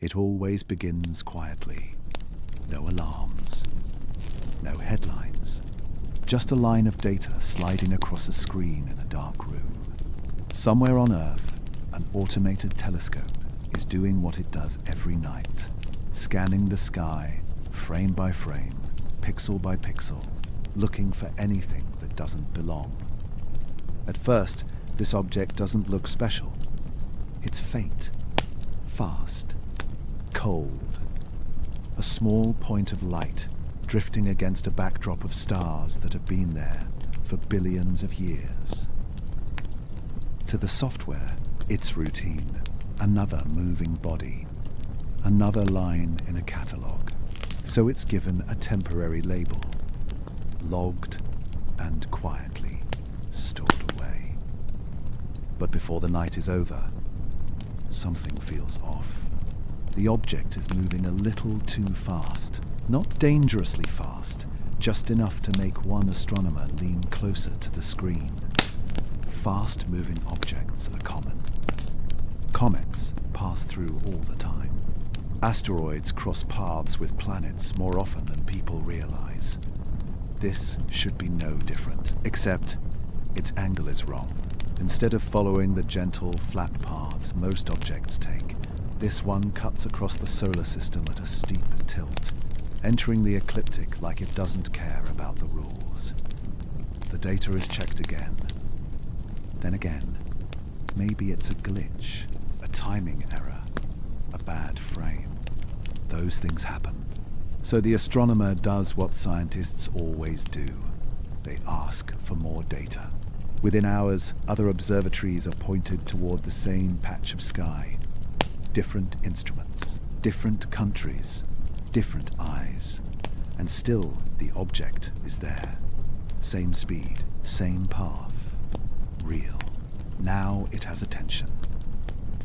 It always begins quietly. No alarms, no headlines, just a line of data sliding across a screen in a dark room. Somewhere on Earth, an automated telescope is doing what it does every night, scanning the sky, frame by frame, pixel by pixel, looking for anything that doesn't belong. At first, this object doesn't look special. It's faint, fast, cold. A small point of light drifting against a backdrop of stars that have been there for billions of years. To the software, it's routine. Another moving body, another line in a catalogue. So it's given a temporary label, logged and quietly stored away. But before the night is over, something feels off. The object is moving a little too fast, not dangerously fast, just enough to make one astronomer lean closer to the screen. Fast-moving objects are common. Comets pass through all the time. Asteroids cross paths with planets more often than people realize. This should be no different, except its angle is wrong. Instead of following the gentle, flat paths most objects take, this one cuts across the solar system at a steep tilt, entering the ecliptic like it doesn't care about the rules. The data is checked again. Then again, maybe it's a glitch, a timing error, a bad frame. Those things happen. So the astronomer does what scientists always do. They ask for more data. Within hours, other observatories are pointed toward the same patch of sky. Different instruments, different countries, different eyes. And still, the object is there. Same speed, same path. Real. Now it has attention.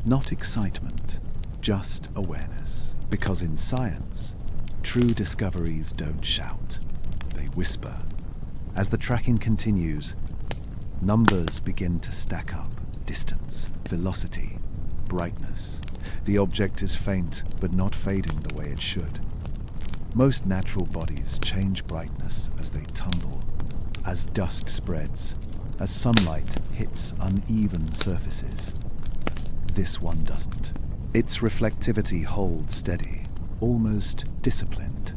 Not excitement, just awareness. Because in science, true discoveries don't shout, they whisper. As the tracking continues, numbers begin to stack up. Distance, velocity, brightness. The object is faint, but not fading the way it should. Most natural bodies change brightness as they tumble, as dust spreads, as sunlight hits uneven surfaces. This one doesn't. Its reflectivity holds steady, almost disciplined.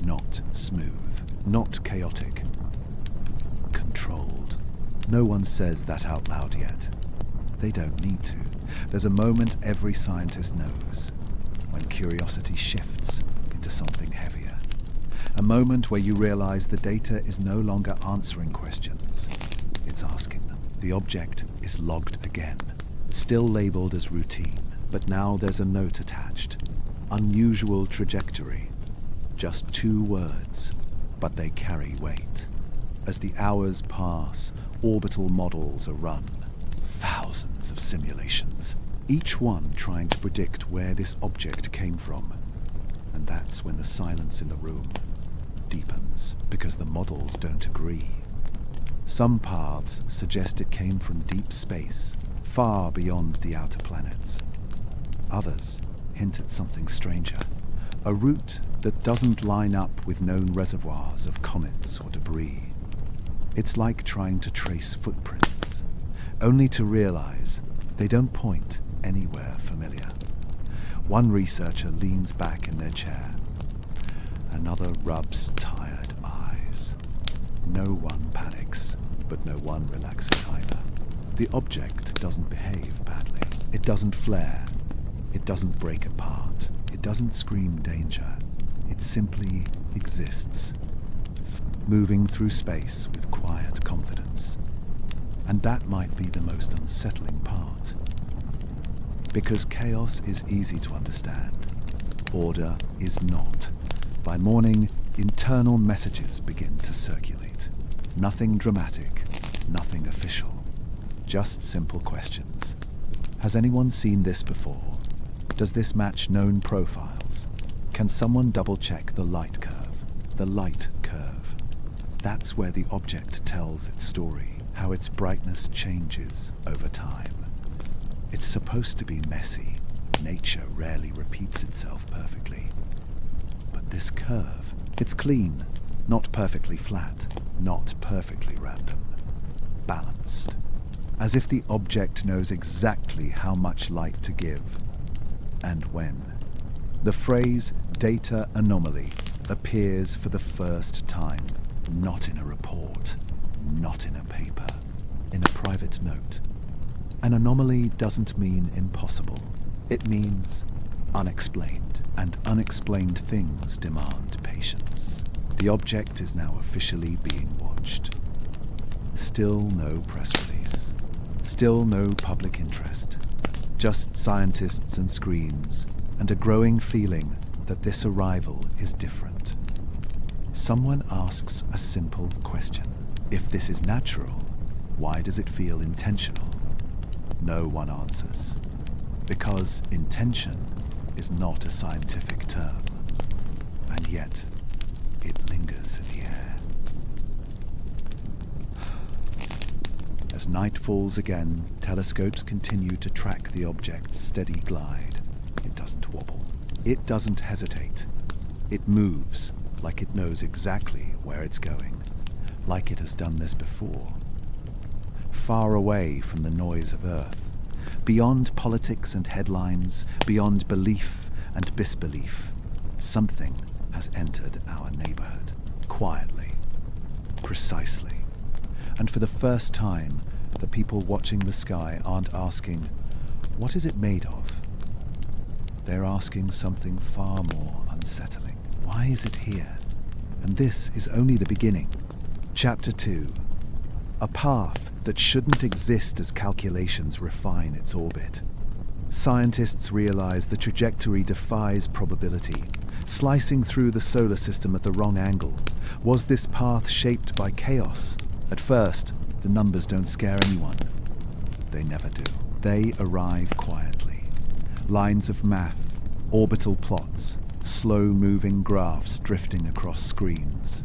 Not smooth, not chaotic. Controlled. No one says that out loud yet. They don't need to. There's a moment every scientist knows, when curiosity shifts into something heavier. A moment where you realize the data is no longer answering questions, it's asking them. The object is logged again, still labeled as routine, but now there's a note attached. Unusual trajectory. Just 2 words, but they carry weight. As the hours pass, orbital models are run. Thousands of simulations, each one trying to predict where this object came from. And that's when the silence in the room deepens, because the models don't agree. Some paths suggest it came from deep space, far beyond the outer planets. Others hint at something stranger, a route that doesn't line up with known reservoirs of comets or debris. It's like trying to trace footprints, only to realize they don't point anywhere familiar. One researcher leans back in their chair. Another rubs tired eyes. No one panics, but no one relaxes either. The object doesn't behave badly. It doesn't flare. It doesn't break apart. It doesn't scream danger. It simply exists, moving through space with quiet confidence. And that might be the most unsettling part. Because chaos is easy to understand. Order is not. By morning, internal messages begin to circulate. Nothing dramatic, nothing official. Just simple questions. Has anyone seen this before? Does this match known profiles? Can someone double-check the light curve? The light curve. That's where the object tells its story, how its brightness changes over time. It's supposed to be messy, Nature rarely repeats itself perfectly. But this curve, it's clean, not perfectly flat, not perfectly random, balanced, as if the object knows exactly how much light to give and when. The phrase data anomaly appears for the first time, not in a report, not in a paper, in a private note. An anomaly doesn't mean impossible. It means unexplained, and unexplained things demand patience. The object is now officially being watched. Still no press release. Still no public interest. Just scientists and screens, and a growing feeling that this arrival is different. Someone asks a simple question. If this is natural, why does it feel intentional? No one answers. Because intention is not a scientific term, and yet it lingers in the air. As night falls again, telescopes continue to track the object's steady glide. It doesn't wobble. It doesn't hesitate. It moves like it knows exactly where it's going, like it has done this before. Far away from the noise of Earth, beyond politics and headlines, beyond belief and disbelief, something has entered our neighborhood, quietly, precisely. And for the first time, the people watching the sky aren't asking, what is it made of? They're asking something far more unsettling. Why is it here? And this is only the beginning. Chapter 2. A path that shouldn't exist as calculations refine its orbit. Scientists realize the trajectory defies probability, slicing through the solar system at the wrong angle. Was this path shaped by chaos? At first, the numbers don't scare anyone. They never do. They arrive quietly. Lines of math, orbital plots, slow-moving graphs drifting across screens.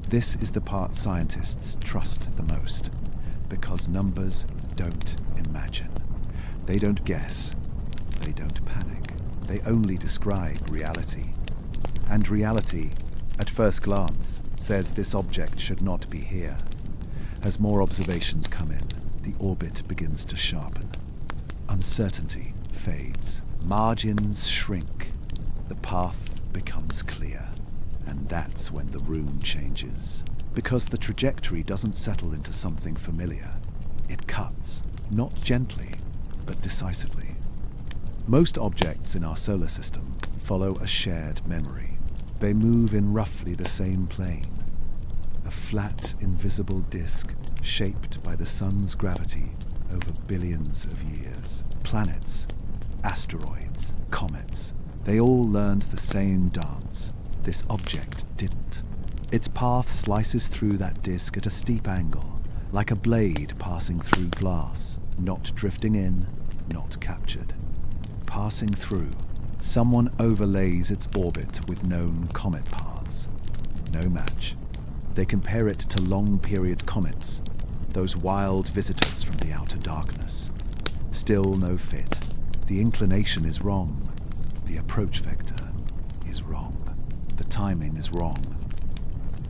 This is the part scientists trust the most, because numbers don't imagine. They don't guess. They don't panic. They only describe reality. And reality, at first glance, says this object should not be here. As more observations come in, the orbit begins to sharpen. Uncertainty fades. Margins shrink. The path becomes clear. And that's when the room changes. Because the trajectory doesn't settle into something familiar. It cuts, not gently, but decisively. Most objects in our solar system follow a shared memory. They move in roughly the same plane. A flat, invisible disk shaped by the sun's gravity over billions of years. Planets, asteroids, comets, they all learned the same dance. This object didn't. Its path slices through that disk at a steep angle, like a blade passing through glass, not drifting in, not captured. Passing through, someone overlays its orbit with known comet paths. No match. They compare it to long-period comets, those wild visitors from the outer darkness. Still no fit. The inclination is wrong. The approach vector is wrong. The timing is wrong.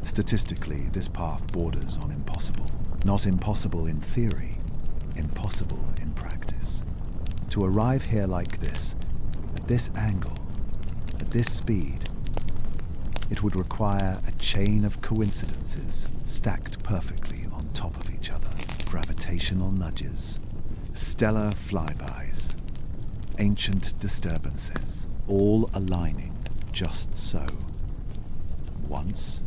Statistically, this path borders on impossible. Not impossible in theory, impossible in practice. To arrive here like this, at this angle, at this speed, it would require a chain of coincidences stacked perfectly on top of each other. Gravitational nudges, stellar flybys, ancient disturbances, all aligning just so. Once?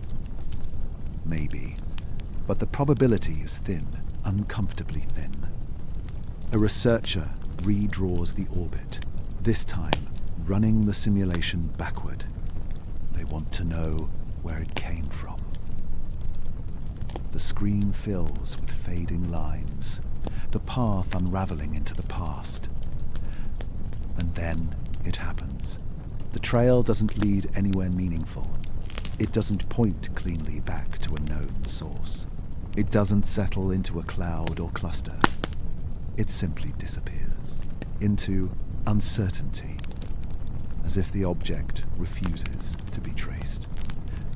Maybe. But the probability is thin, uncomfortably thin. A researcher redraws the orbit, this time running the simulation backward. They want to know where it came from. The screen fills with fading lines, the path unraveling into the past. And then it happens. The trail doesn't lead anywhere meaningful. It doesn't point cleanly back to a known source. It doesn't settle into a cloud or cluster. It simply disappears into uncertainty, as if the object refuses to be traced,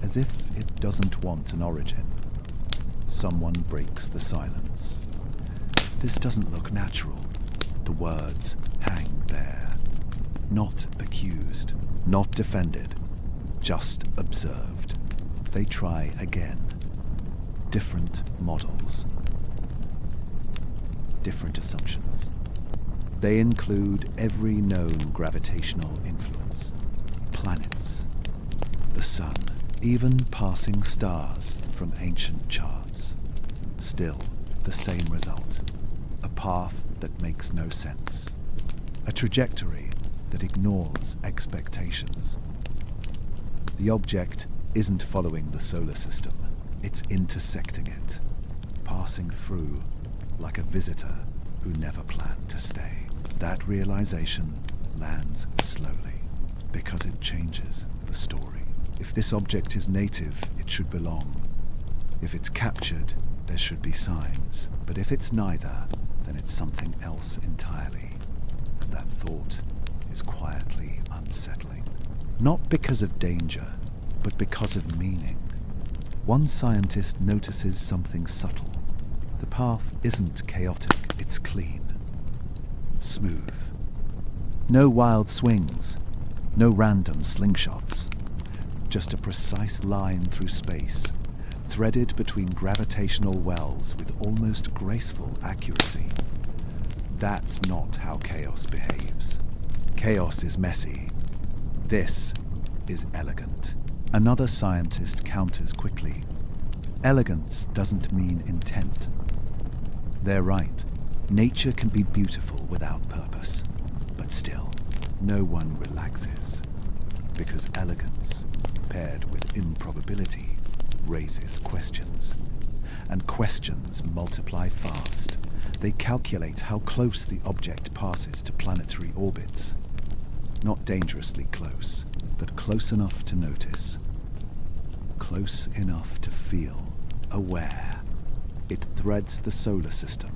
as if it doesn't want an origin. Someone breaks the silence. This doesn't look natural. The words hang there. Not accused, not defended, just observed. They try again. Different models. Different assumptions. They include every known gravitational influence. Planets, the sun, even passing stars from ancient charts. Still, the same result. A path that makes no sense. A trajectory that ignores expectations. The object isn't following the solar system. It's intersecting it, passing through like a visitor who never planned to stay. That realization lands slowly because it changes the story. If this object is native, it should belong. If it's captured, there should be signs. But if it's neither, then it's something else entirely. And that thought is quietly unsettling. Not because of danger, but because of meaning. One scientist notices something subtle. The path isn't chaotic, it's clean. Smooth. No wild swings, no random slingshots. Just a precise line through space, threaded between gravitational wells with almost graceful accuracy. That's not how chaos behaves. Chaos is messy. This is elegant. Another scientist counters quickly. Elegance doesn't mean intent. They're right. Nature can be beautiful without purpose. But still, no one relaxes. Because elegance, paired with improbability, raises questions. And questions multiply fast. They calculate how close the object passes to planetary orbits. Not dangerously close, but close enough to notice. Close enough to feel aware. It threads the solar system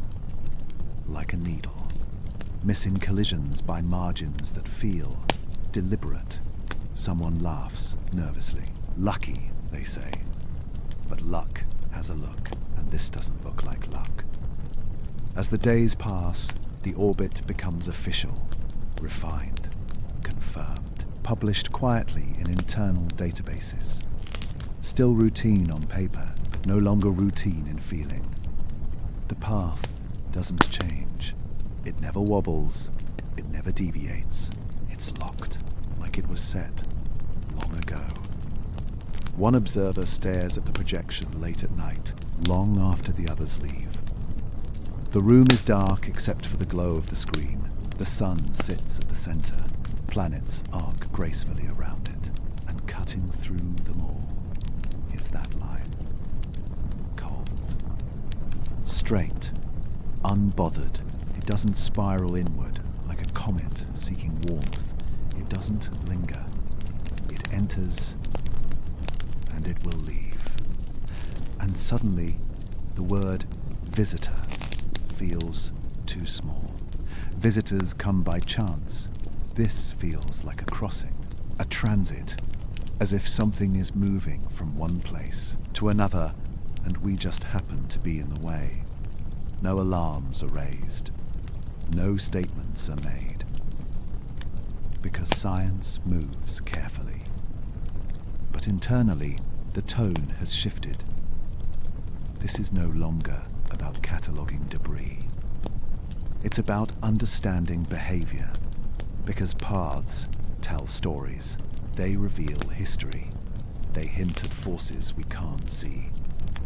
like a needle, missing collisions by margins that feel deliberate. Someone laughs nervously. Lucky, they say. But luck has a look, and this doesn't look like luck. As the days pass, the orbit becomes official, refined, confirmed, published quietly in internal databases. Still routine on paper, but no longer routine in feeling. The path doesn't change. It never wobbles. It never deviates. It's locked, like it was set long ago. One observer stares at the projection late at night, long after the others leave. The room is dark except for the glow of the screen. The sun sits at the center. Planets arc gracefully around it, and cutting through them all is that line. Cold. Straight. Unbothered. It doesn't spiral inward like a comet seeking warmth. It doesn't linger. It enters, and it will leave. And suddenly, the word visitor feels too small. Visitors come by chance. This feels like a crossing, a transit, as if something is moving from one place to another, and we just happen to be in the way. No alarms are raised. No statements are made. Because science moves carefully. But internally, the tone has shifted. This is no longer about cataloguing debris. It's about understanding behavior. Because paths tell stories. They reveal history. They hint at forces we can't see.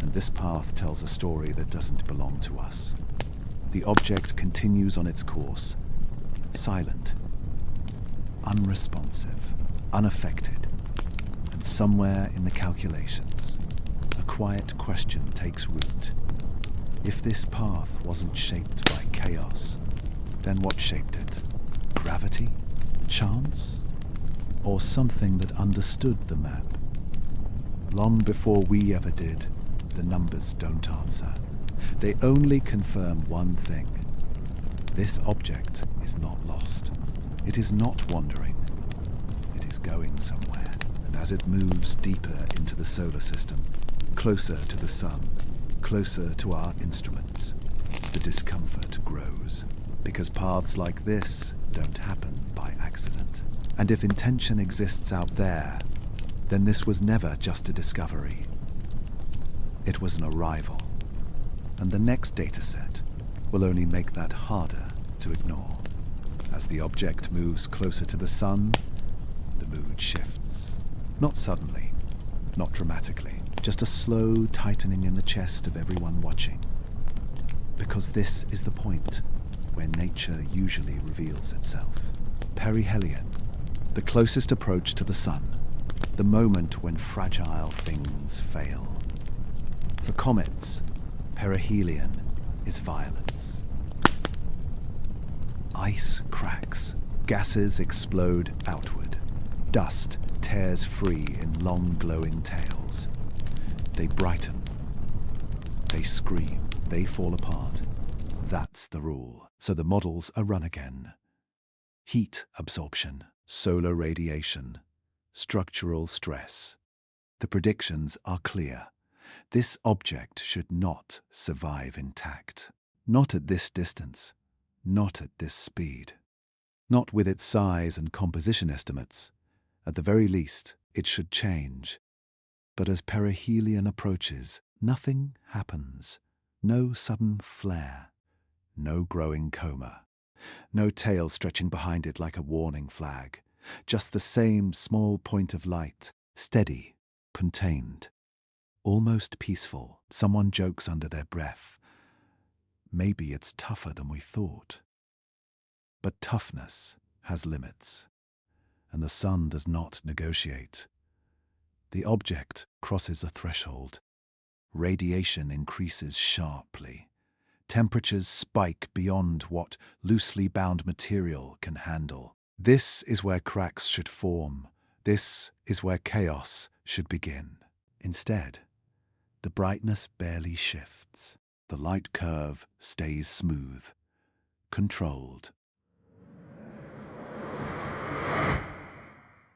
And this path tells a story that doesn't belong to us. The object continues on its course, silent, unresponsive, unaffected, and somewhere in the calculations, a quiet question takes root. If this path wasn't shaped by chaos, then what shaped it? Gravity? Chance? Or something that understood the map? Long before we ever did, the numbers don't answer. They only confirm one thing. This object is not lost. It is not wandering. It is going somewhere. And as it moves deeper into the solar system, closer to the sun, closer to our instruments, the discomfort grows. Because paths like this don't happen by accident. And if intention exists out there, then this was never just a discovery. It was an arrival. And the next dataset will only make that harder to ignore. As the object moves closer to the sun, the mood shifts. Not suddenly, not dramatically, just a slow tightening in the chest of everyone watching. Because this is the point where nature usually reveals itself. Perihelion, the closest approach to the sun, the moment when fragile things fail. For comets, perihelion is violence. Ice cracks, gases explode outward, dust tears free in long glowing tails. They brighten, they scream, they fall apart. That's the rule. So the models are run again. Heat absorption, solar radiation, structural stress. The predictions are clear. This object should not survive intact. Not at this distance, not at this speed. Not with its size and composition estimates. At the very least, it should change. But as perihelion approaches, nothing happens. No sudden flare. No growing coma. No tail stretching behind it like a warning flag. Just the same small point of light, steady, contained. Almost peaceful. Someone jokes under their breath. Maybe it's tougher than we thought. But toughness has limits. And the sun does not negotiate. The object crosses a threshold. Radiation increases sharply. Temperatures spike beyond what loosely bound material can handle. This is where cracks should form. This is where chaos should begin. Instead, the brightness barely shifts. The light curve stays smooth, controlled.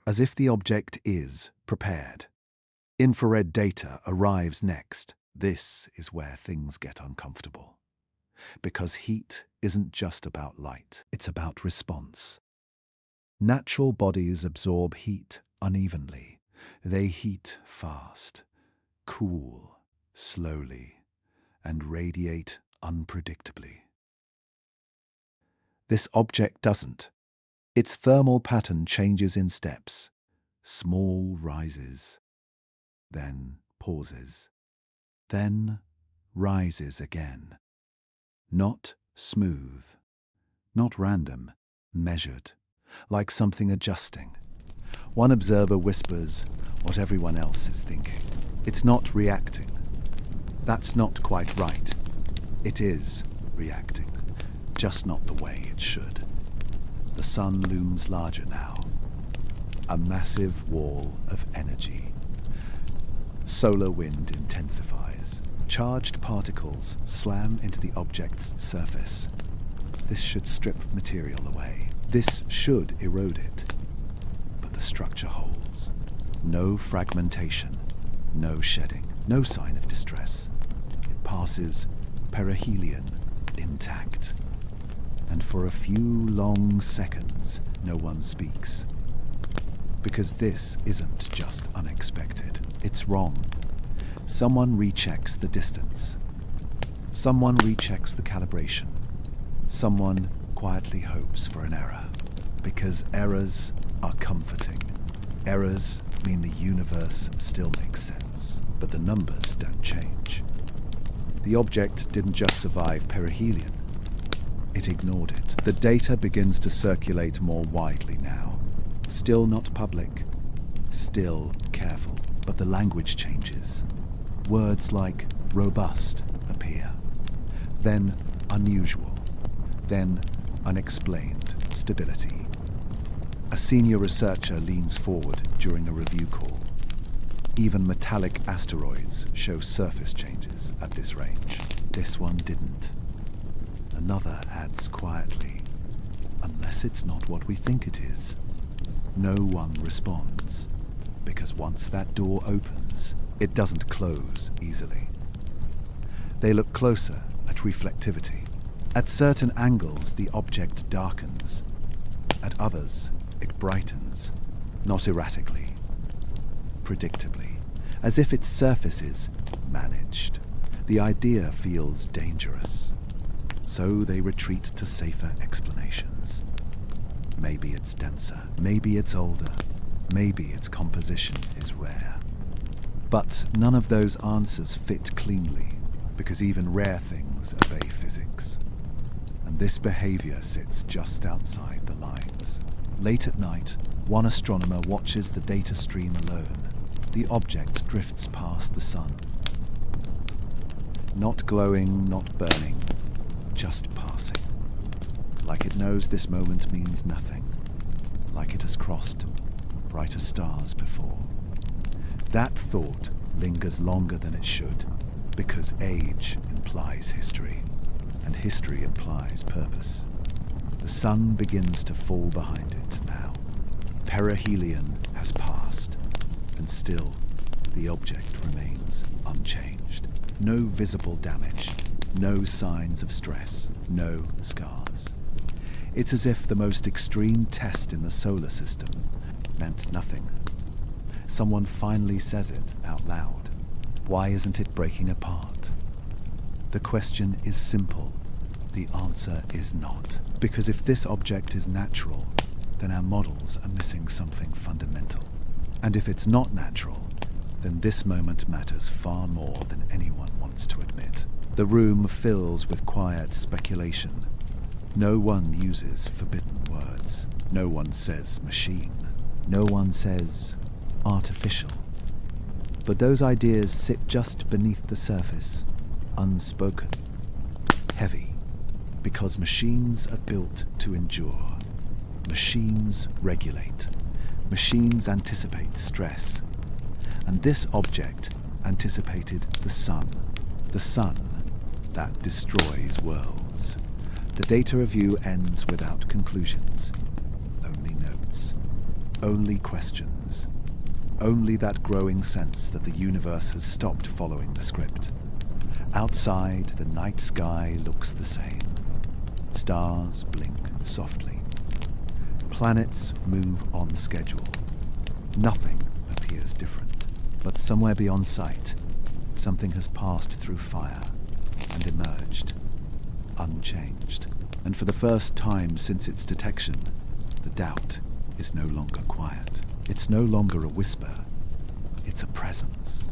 As if the object is prepared. Infrared data arrives next. This is where things get uncomfortable. Because heat isn't just about light, it's about response. Natural bodies absorb heat unevenly. They heat fast, cool, slowly, and radiate unpredictably. This object doesn't. Its thermal pattern changes in steps. Small rises, then pauses, then rises again. Not smooth, not random, measured, like something adjusting. One observer whispers what everyone else is thinking. It's not reacting. That's not quite right. It is reacting, just not the way it should. The sun looms larger now. A massive wall of energy. Solar wind intensifies. Charged particles slam into the object's surface. This should strip material away. This should erode it. But the structure holds. No fragmentation, no shedding, no sign of distress. It passes perihelion intact. And for a few long seconds, no one speaks. Because this isn't just unexpected. It's wrong. Someone rechecks the distance. Someone rechecks the calibration. Someone quietly hopes for an error. Because errors are comforting. Errors mean the universe still makes sense, but the numbers don't change. The object didn't just survive perihelion. It ignored it. The data begins to circulate more widely now. Still not public, still careful, but the language changes. Words like robust appear, then unusual, then unexplained stability. A senior researcher leans forward during a review call. Even metallic asteroids show surface changes at this range. This one didn't. Another adds quietly. unless it's not what we think it is. No one responds, because once that door opens, it doesn't close easily. They look closer at reflectivity. At certain angles, the object darkens. At others, it brightens, not erratically, predictably, as if its surface is managed. The idea feels dangerous, so they retreat to safer explanations. Maybe it's denser, maybe it's older, maybe its composition is rare. But none of those answers fit cleanly, because even rare things obey physics. And this behavior sits just outside the lines. Late at night, one astronomer watches the data stream alone. The object drifts past the sun. Not glowing, not burning, just passing. Like it knows this moment means nothing. Like it has crossed brighter stars before. That thought lingers longer than it should, because age implies history, and history implies purpose. The sun begins to fall behind it now. Perihelion has passed, and still the object remains unchanged. No visible damage, no signs of stress, no scars. It's as if the most extreme test in the solar system meant nothing. Someone finally says it out loud. Why isn't it breaking apart? The question is simple. The answer is not. Because if this object is natural, then our models are missing something fundamental. And if it's not natural, then this moment matters far more than anyone wants to admit. The room fills with quiet speculation. No one uses forbidden words. No one says machine. No one says artificial. But those ideas sit just beneath the surface, unspoken, heavy, because machines are built to endure. Machines regulate. Machines anticipate stress. And this object anticipated the sun that destroys worlds. The data review ends without conclusions, only notes, only questions, only that growing sense that the universe has stopped following the script. Outside, the night sky looks the same. Stars blink softly. Planets move on schedule. Nothing appears different. But somewhere beyond sight, something has passed through fire and emerged, unchanged. And for the first time since its detection, the doubt is no longer quiet. It's no longer a whisper. It's a presence.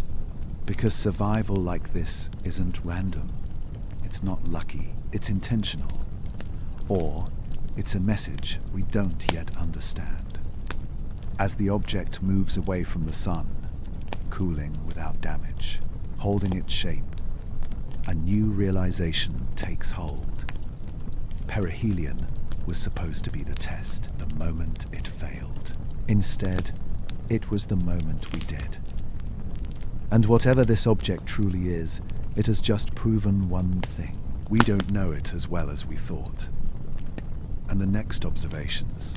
Because survival like this isn't random. It's not lucky. It's intentional. Or it's a message we don't yet understand. As the object moves away from the sun, cooling without damage, holding its shape, a new realization takes hold. Perihelion was supposed to be the test, the moment it failed. Instead, it was the moment we did. And whatever this object truly is, it has just proven one thing. We don't know it as well as we thought. And the next observations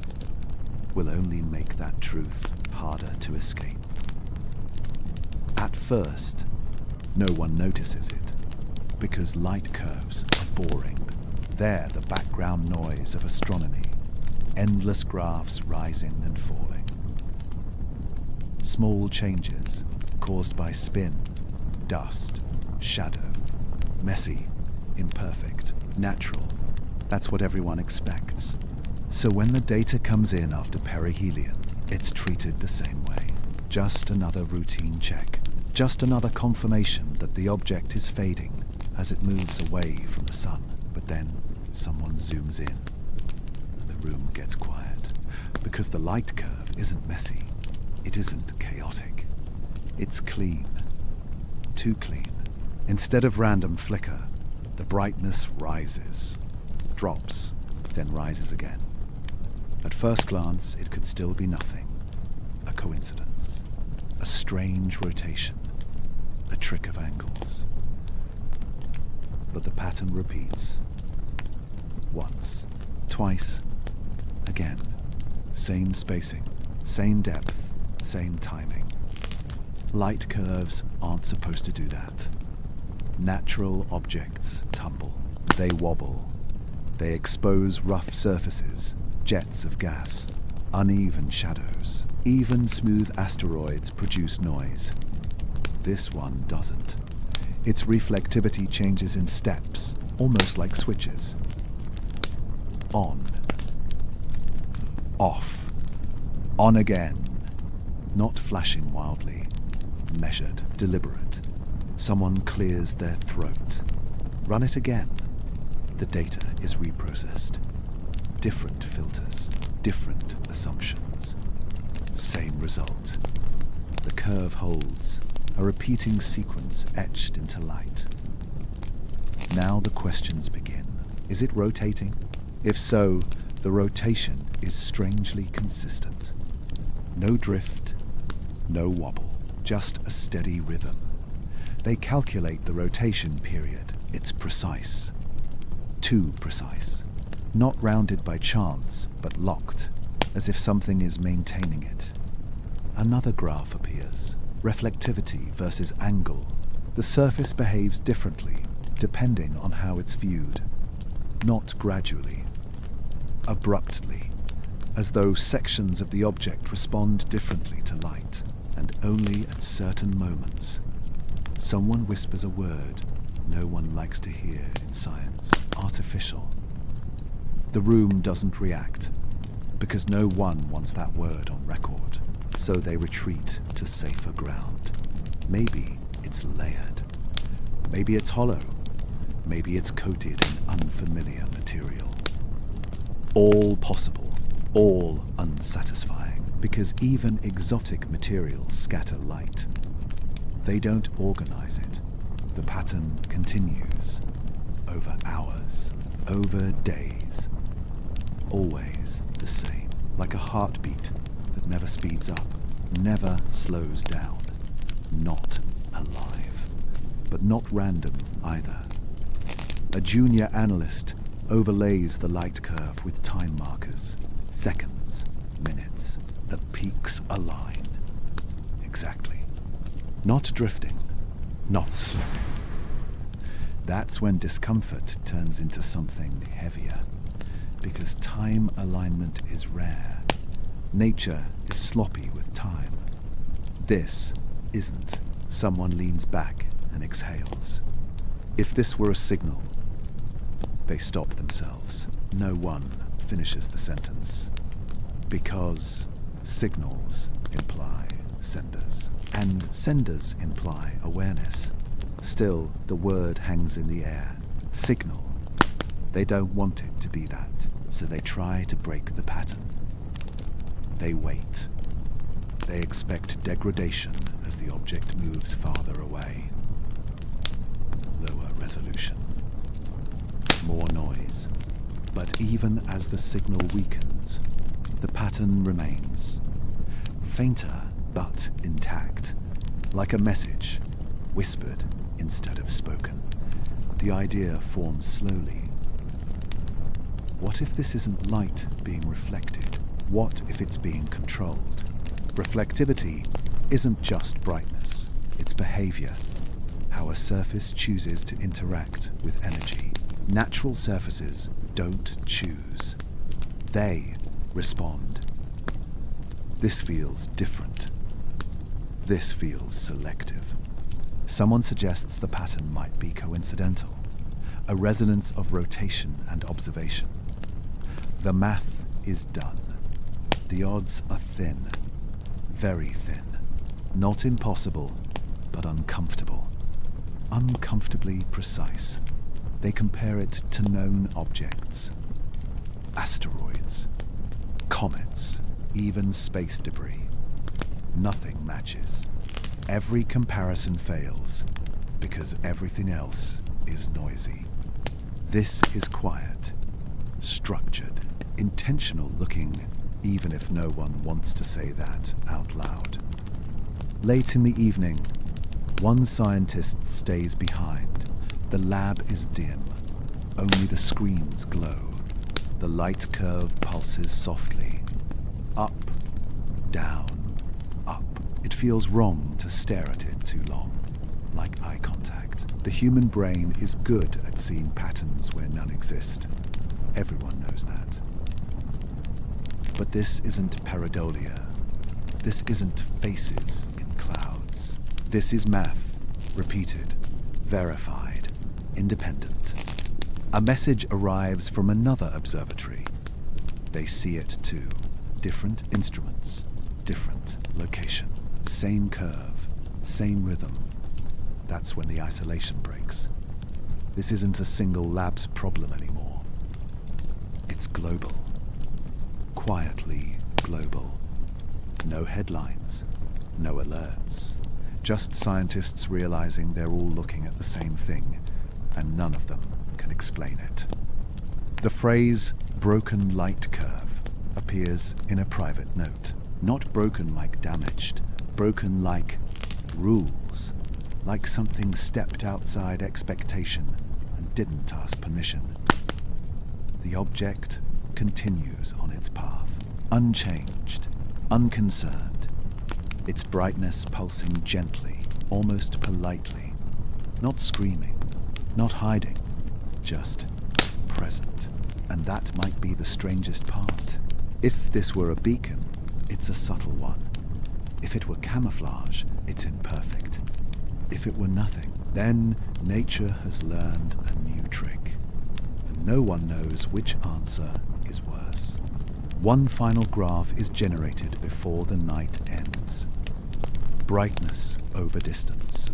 will only make that truth harder to escape. At first, no one notices it, because light curves are boring. They're the background noise of astronomy, endless graphs rising and falling. Small changes caused by spin, dust, shadow, messy, imperfect, natural. That's what everyone expects. So when the data comes in after perihelion, it's treated the same way. Just another routine check. Just another confirmation that the object is fading as it moves away from the sun. But then someone zooms in and the room gets quiet, because the light curve isn't messy. It isn't chaotic. It's clean. Too clean. Instead of random flicker, the brightness rises, drops, then rises again. At first glance, it could still be nothing. A coincidence. A strange rotation. A trick of angles. But the pattern repeats. Once, twice, Again, same spacing, same depth, same timing. Light curves aren't supposed to do that. Natural objects tumble. They wobble. They expose rough surfaces, jets of gas, uneven shadows. Even smooth asteroids produce noise. This one doesn't. Its reflectivity changes in steps, almost like switches. On. Off. On again. Not flashing wildly. Measured, deliberate. Someone clears their throat. Run it again. The data is reprocessed. Different filters, different assumptions. Same result. The curve holds, a repeating sequence etched into light. Now the questions begin. Is it rotating? If so, the rotation is strangely consistent. No drift, no wobble, just a steady rhythm. They calculate the rotation period. It's precise. Too precise. Not rounded by chance, but locked, as if something is maintaining it. Another graph appears. Reflectivity versus angle. The surface behaves differently, depending on how it's viewed. Not gradually. Abruptly, as though sections of the object respond differently to light, and only at certain moments. Someone whispers a word no one likes to hear in science. Artificial. The room doesn't react, because no one wants that word on record, so they retreat to safer ground. Maybe it's layered. Maybe it's hollow. Maybe it's coated in unfamiliar material. All possible, all unsatisfying, because even exotic materials scatter light. They don't organize it. The pattern continues, over hours, over days. Always the same, like a heartbeat that never speeds up, never slows down. Not alive, but not random either. A junior analyst overlays the light curve with time markers. Seconds, minutes, the peaks align. Exactly. Not drifting, not slipping. That's when discomfort turns into something heavier, because time alignment is rare. Nature is sloppy with time. This isn't. Someone leans back and exhales. If this were a signal, they stop themselves. No one finishes the sentence. Because signals imply senders, and senders imply awareness. Still, the word hangs in the air. Signal. They don't want it to be that, so they try to break the pattern. They wait. They expect degradation as the object moves farther away. Lower resolution. More noise. But even as the signal weakens, the pattern remains. Fainter, but intact. Like a message, whispered instead of spoken. The idea forms slowly. What if this isn't light being reflected? What if it's being controlled? Reflectivity isn't just brightness, it's behavior. How a surface chooses to interact with energy. Natural surfaces don't choose. They respond. This feels different. This feels selective. Someone suggests the pattern might be coincidental, a resonance of rotation and observation. The math is done. The odds are thin, very thin. Not impossible, but uncomfortable. Uncomfortably precise. They compare it to known objects. Asteroids, comets, even space debris. Nothing matches. Every comparison fails, because everything else is noisy. This is quiet, structured, intentional looking, even if no one wants to say that out loud. Late in the evening, one scientist stays behind. The lab is dim. Only the screens glow. The light curve pulses softly. Up, down, up. It feels wrong to stare at it too long, like eye contact. The human brain is good at seeing patterns where none exist. Everyone knows that. But this isn't pareidolia. This isn't faces in clouds. This is math, repeated, verified, independent. A message arrives from another observatory. They see it too. Different instruments, different location, same curve, same rhythm. That's when the isolation breaks. This isn't a single lab's problem anymore. It's global. Quietly global. No headlines, no alerts. Just scientists realizing they're all looking at the same thing, and none of them can explain it. The phrase broken light curve appears in a private note. Not broken like damaged, broken like rules, like something stepped outside expectation and didn't ask permission. The object continues on its path, unchanged, unconcerned, its brightness pulsing gently, almost politely, not screaming, not hiding, just present. And that might be the strangest part. If this were a beacon, it's a subtle one. If it were camouflage, it's imperfect. If it were nothing, then nature has learned a new trick. And no one knows which answer is worse. One final graph is generated before the night ends. Brightness over distance.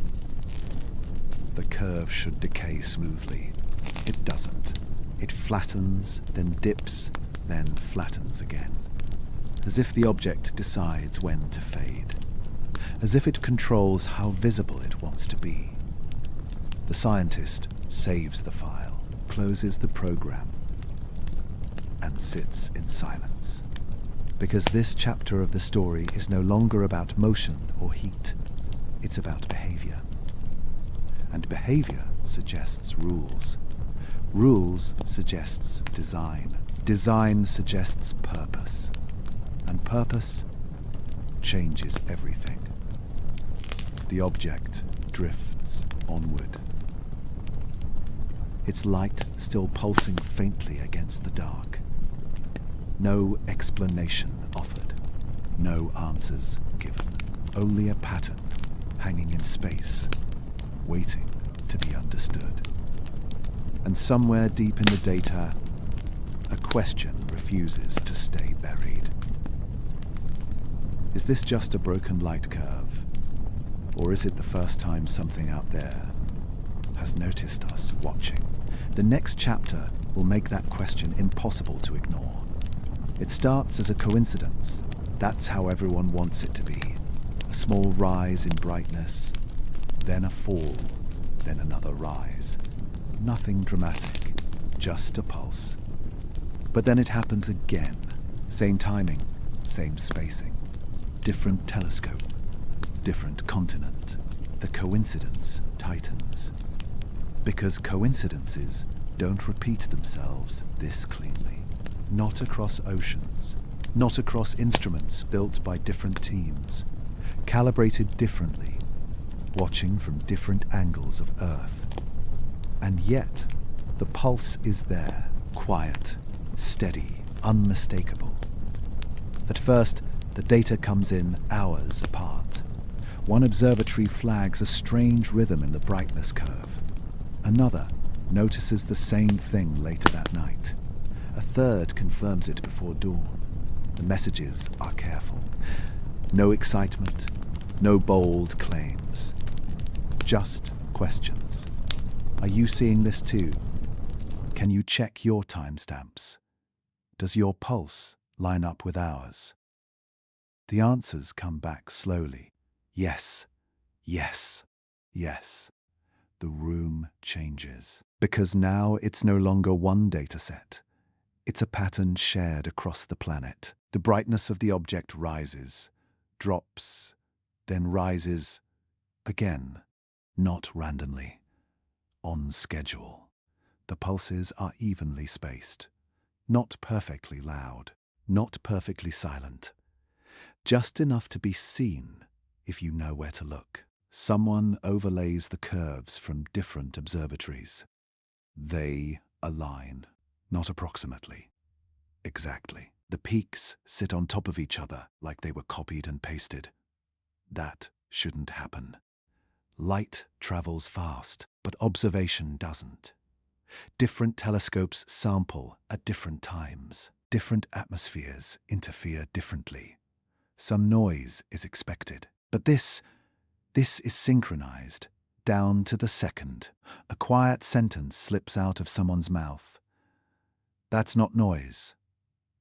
The curve should decay smoothly. It doesn't. It flattens, then dips, then flattens again. As if the object decides when to fade. As if it controls how visible it wants to be. The scientist saves the file, closes the program, and sits in silence. Because this chapter of the story is no longer about motion or heat. It's about behavior. And behavior suggests rules. Rules suggests design. Design suggests purpose. And purpose changes everything. The object drifts onward. Its light still pulsing faintly against the dark. No explanation offered. No answers given. Only a pattern hanging in space, waiting to be understood. And somewhere deep in the data, a question refuses to stay buried. Is this just a broken light curve? Or is it the first time something out there has noticed us watching? The next chapter will make that question impossible to ignore. It starts as a coincidence. That's how everyone wants it to be. A small rise in brightness, then a fall, then another rise. Nothing dramatic, just a pulse. But then it happens again. Same timing, same spacing. Different telescope, different continent. The coincidence tightens. Because coincidences don't repeat themselves this cleanly. Not across oceans, not across instruments built by different teams, calibrated differently, watching from different angles of Earth. And yet, the pulse is there, quiet, steady, unmistakable. At first, the data comes in hours apart. One observatory flags a strange rhythm in the brightness curve. Another notices the same thing later that night. A third confirms it before dawn. The messages are careful. No excitement, no bold claims. Just questions. Are you seeing this too? Can you check your timestamps? Does your pulse line up with ours? The answers come back slowly. Yes, yes, yes. The room changes. Because now it's no longer one data set. It's a pattern shared across the planet. The brightness of the object rises, drops, then rises again, not randomly, on schedule. The pulses are evenly spaced, Not perfectly loud, not perfectly silent. Just enough to be seen if you know where to look. Someone overlays the curves from different observatories. They align, not approximately, exactly. The peaks sit on top of each other like they were copied and pasted. That shouldn't happen. Light travels fast, but observation doesn't. Different telescopes sample at different times. Different atmospheres interfere differently. Some noise is expected, but this is synchronized, down to the second. A quiet sentence slips out of someone's mouth. That's not noise.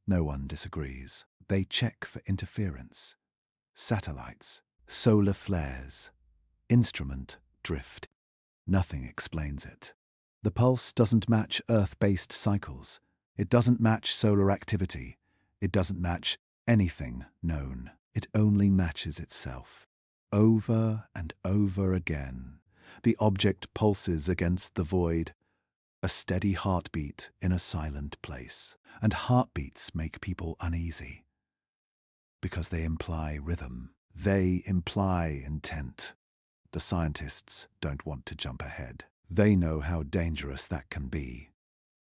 No one disagrees. They check for interference. Satellites, solar flares, instrument drift. Nothing explains it. The pulse doesn't match Earth-based cycles. It doesn't match solar activity. It doesn't match anything known. It only matches itself. Over and over again, the object pulses against the void, a steady heartbeat in a silent place. And heartbeats make people uneasy because they imply rhythm. They imply intent. The scientists don't want to jump ahead. They know how dangerous that can be.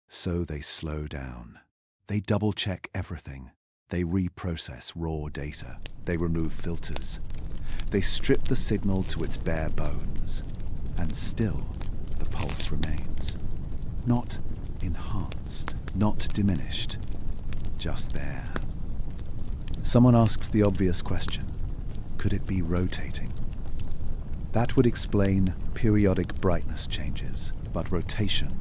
So they slow down. They double-check everything. They reprocess raw data. They remove filters. They strip the signal to its bare bones. And still, the pulse remains. Not enhanced, not diminished. Just there. Someone asks the obvious question. Could it be rotating? That would explain periodic brightness changes, but rotation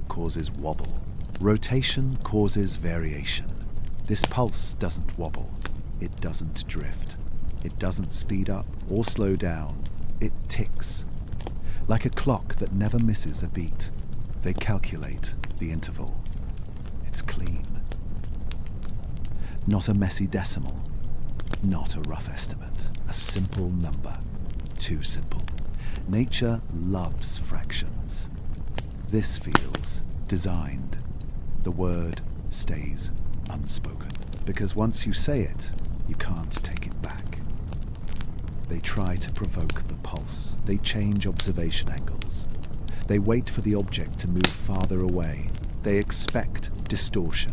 causes wobble. Rotation causes variation. This pulse doesn't wobble. It doesn't drift. It doesn't speed up or slow down. It ticks. Like a clock that never misses a beat. They calculate the interval. It's clean. Not a messy decimal. Not a rough estimate. A simple number. Too simple. Nature loves fractions. This feels designed. The word stays unspoken. Because once you say it, you can't take it back. They try to provoke the pulse. They change observation angles. They wait for the object to move farther away. They expect distortion.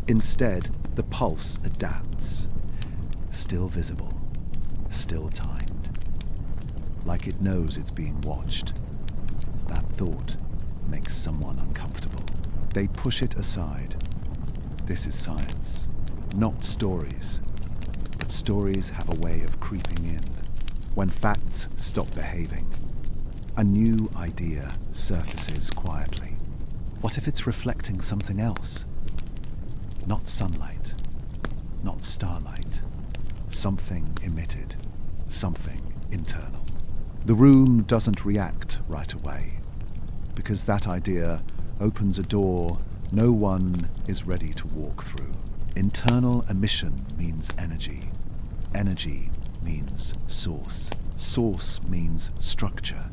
Instead, the pulse adapts. Still visible. Still timed. Like it knows it's being watched. That thought makes someone uncomfortable. They push it aside. This is science, not stories. But stories have a way of creeping in. When facts stop behaving, a new idea surfaces quietly. What if it's reflecting something else? Not sunlight, not starlight. Something emitted, something internal. The room doesn't react right away, because that idea opens a door no one is ready to walk through. Internal emission means energy. Energy means source. Source means structure.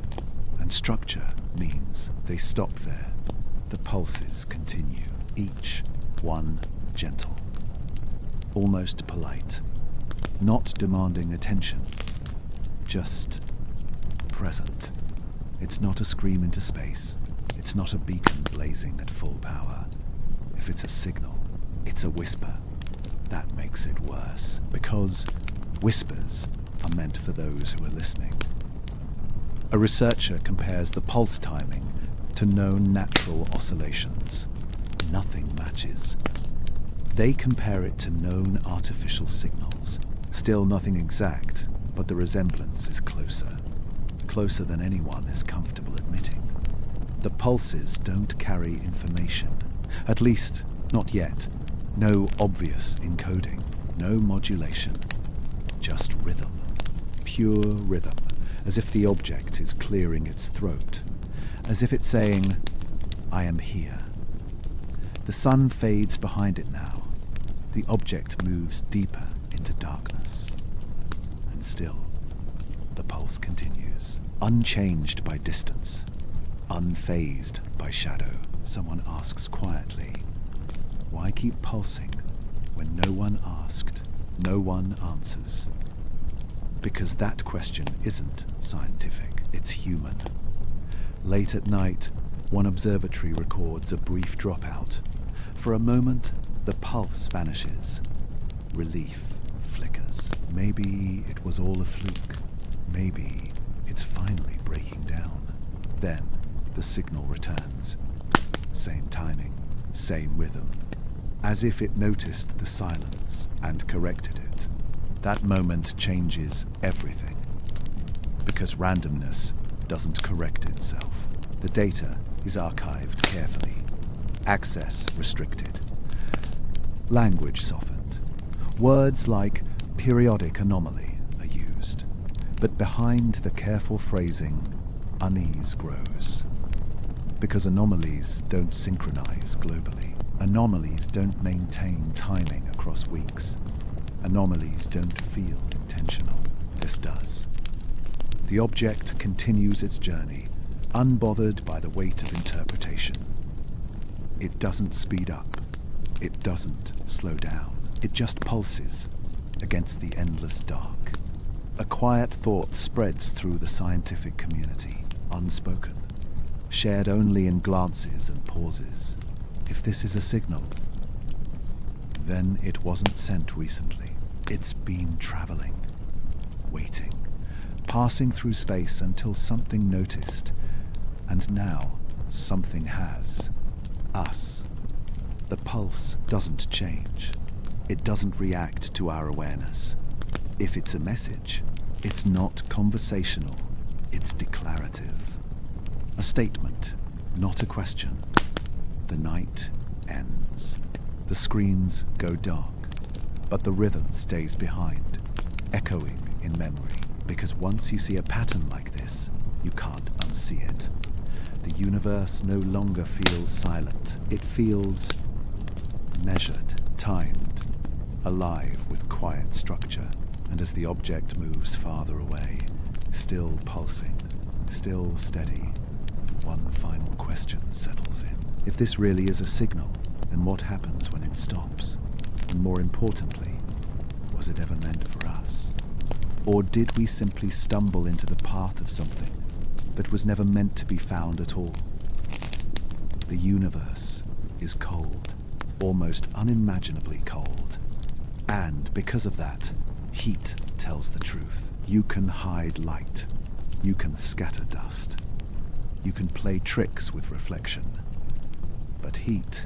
And structure means they stop there. The pulses continue, each one gentle, almost polite, not demanding attention, just present. It's not a scream into space. It's not a beacon blazing at full power. If it's a signal, it's a whisper. That makes it worse, because whispers are meant for those who are listening. A researcher compares the pulse timing to known natural oscillations. Nothing matches. They compare it to known artificial signals. Still nothing exact, but the resemblance is closer. Closer than anyone is comfortable admitting. The pulses don't carry information. At least, not yet. No obvious encoding. No modulation. Just rhythm. Pure rhythm. As if the object is clearing its throat. As if it's saying, I am here. The sun fades behind it now. The object moves deeper into darkness. And still, the pulse continues. Unchanged by distance. Unfazed by shadow. Someone asks quietly, Why keep pulsing when no one asked, no one answers? Because that question isn't scientific, it's human. Late at night, one observatory records a brief dropout. For a moment, the pulse vanishes. Relief flickers. Maybe it was all a fluke. Maybe it's finally breaking down. Then the signal returns. Same timing, same rhythm. As if it noticed the silence and corrected it. That moment changes everything. Because randomness doesn't correct itself. The data is archived carefully. Access restricted. Language softened. Words like periodic anomaly are used. But behind the careful phrasing, unease grows. Because anomalies don't synchronize globally. Anomalies don't maintain timing across weeks. Anomalies don't feel intentional. This does. The object continues its journey, unbothered by the weight of interpretation. It doesn't speed up. It doesn't slow down. It just pulses against the endless dark. A quiet thought spreads through the scientific community, unspoken, shared only in glances and pauses. If this is a signal, then it wasn't sent recently. It's been traveling, waiting, passing through space until something noticed, and now something has. Us. The pulse doesn't change. It doesn't react to our awareness. If it's a message, it's not conversational, it's declarative. A statement, not a question. The night ends. The screens go dark, but the rhythm stays behind, echoing in memory. Because once you see a pattern like this, you can't unsee it. The universe no longer feels silent. It feels measured, timed, alive with quiet structure. And as the object moves farther away, still pulsing, still steady, one final question settles in. If this really is a signal, then what happens when it stops? And more importantly, was it ever meant for us? Or did we simply stumble into the path of something that was never meant to be found at all? The universe is cold, almost unimaginably cold. And because of that, heat tells the truth. You can hide light. You can scatter dust. You can play tricks with reflection. But heat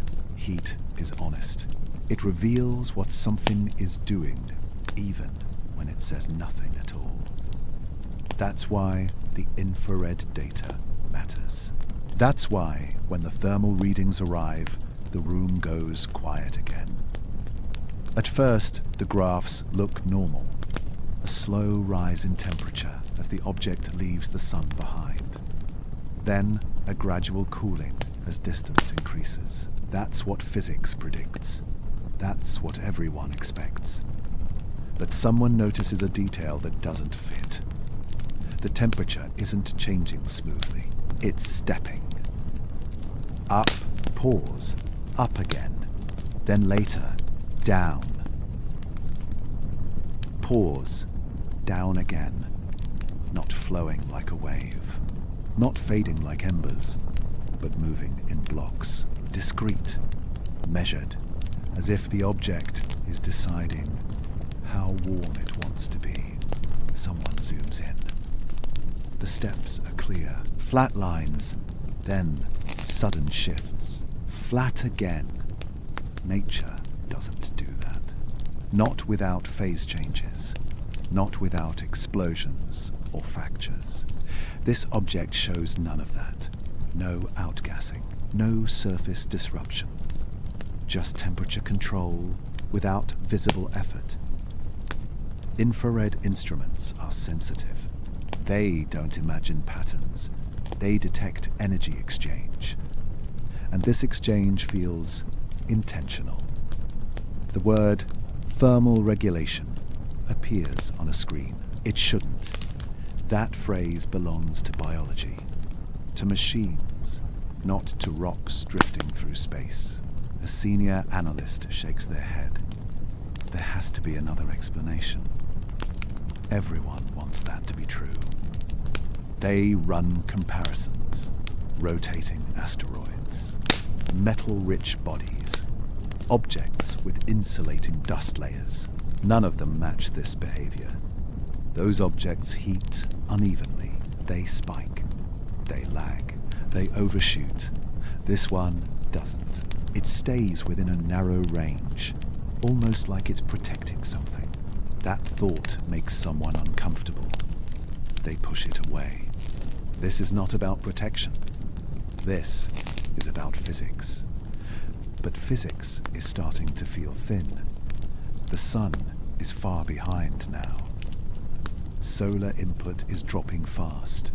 is honest. It reveals what something is doing, even when it says nothing at all. That's why the infrared data matters. That's why, when the thermal readings arrive, the room goes quiet again. At first, the graphs look normal. A slow rise in temperature as the object leaves the sun behind. Then, a gradual cooling as distance increases. That's what physics predicts. That's what everyone expects. But someone notices a detail that doesn't fit. The temperature isn't changing smoothly. It's stepping. Up, pause, up again. Then later, down. Pause, down again. Not flowing like a wave. Not fading like embers, but moving in blocks. Discrete, measured, as if the object is deciding how warm it wants to be. Someone zooms in. The steps are clear. Flat lines, then sudden shifts. Flat again. Nature doesn't do that. Not without phase changes. Not without explosions or fractures. This object shows none of that. No outgassing. No surface disruption. Just temperature control without visible effort. Infrared instruments are sensitive. They don't imagine patterns. They detect energy exchange. And this exchange feels intentional. The word thermal regulation appears on a screen. It shouldn't. That phrase belongs to biology, to machines, not to rocks drifting through space. A senior analyst shakes their head. There has to be another explanation. Everyone wants that to be true. They run comparisons. Rotating asteroids, metal-rich bodies, objects with insulating dust layers. None of them match this behavior. Those objects heat unevenly. They spike. They lag. They overshoot. This one doesn't. It stays within a narrow range, almost like it's protecting something. That thought makes someone uncomfortable. They push it away. This is not about protection. This is about physics. But physics is starting to feel thin. The sun is far behind now. Solar input is dropping fast.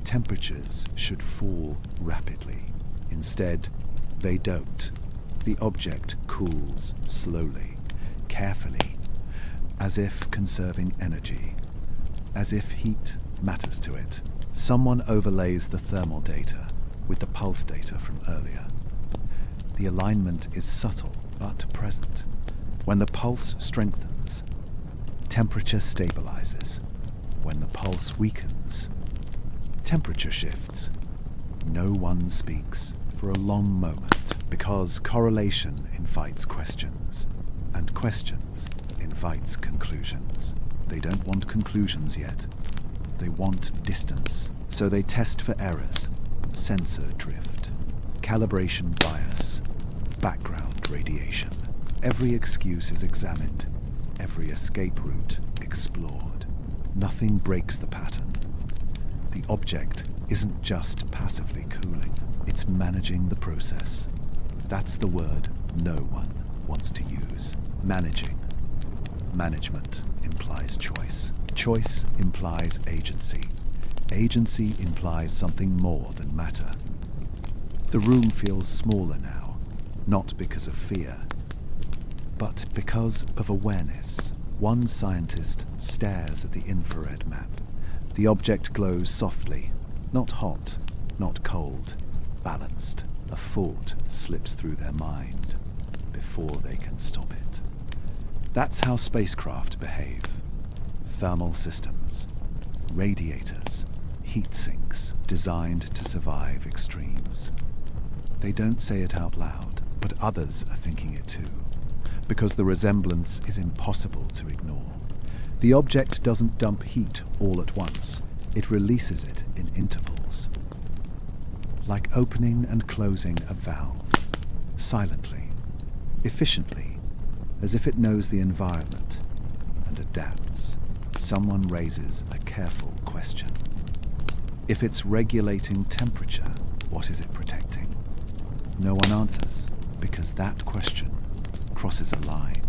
Temperatures should fall rapidly. Instead, they don't. The object cools slowly, carefully, as if conserving energy, as if heat matters to it. Someone overlays the thermal data with the pulse data from earlier. The alignment is subtle but present. When the pulse strengthens, temperature stabilizes. When the pulse weakens, temperature shifts. No one speaks for a long moment because correlation invites questions, and questions invites conclusions. They don't want conclusions yet. They want distance, so they test for errors. Sensor drift, calibration bias, background radiation. Every excuse is examined, every escape route explored. Nothing breaks the pattern. The object isn't just passively cooling, it's managing the process. That's the word no one wants to use. Managing. Management implies choice. Choice implies agency. Agency implies something more than matter. The room feels smaller now, not because of fear, but because of awareness. One scientist stares at the infrared map. The object glows softly, not hot, not cold, balanced. A thought slips through their mind before they can stop it. That's how spacecraft behave. Thermal systems, radiators, heat sinks designed to survive extremes. They don't say it out loud, but others are thinking it too, because the resemblance is impossible to ignore. The object doesn't dump heat all at once. It releases it in intervals, like opening and closing a valve, silently, efficiently, as if it knows the environment and adapts. Someone raises a careful question. If it's regulating temperature, what is it protecting? No one answers, because that question crosses a line.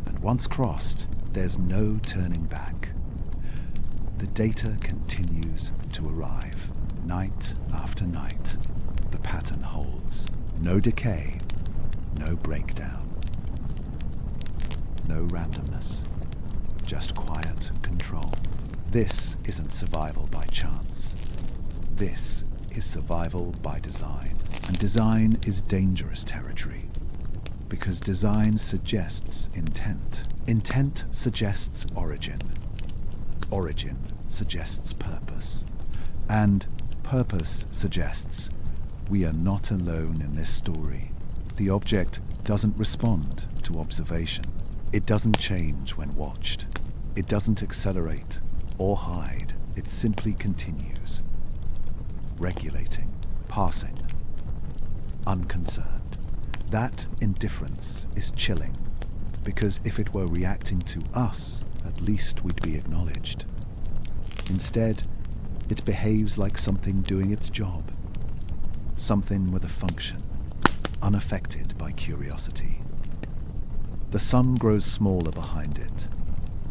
And once crossed, there's no turning back. The data continues to arrive, night after night. The pattern holds. No decay, no breakdown, no randomness, just quiet control. This isn't survival by chance. This is survival by design. And design is dangerous territory, because design suggests intent. Intent suggests origin. Origin suggests purpose. And purpose suggests we are not alone in this story. The object doesn't respond to observation. It doesn't change when watched. It doesn't accelerate or hide. It simply continues, regulating, passing, unconcerned. That indifference is chilling, because if it were reacting to us, at least we'd be acknowledged. Instead, it behaves like something doing its job, something with a function, unaffected by curiosity. The sun grows smaller behind it.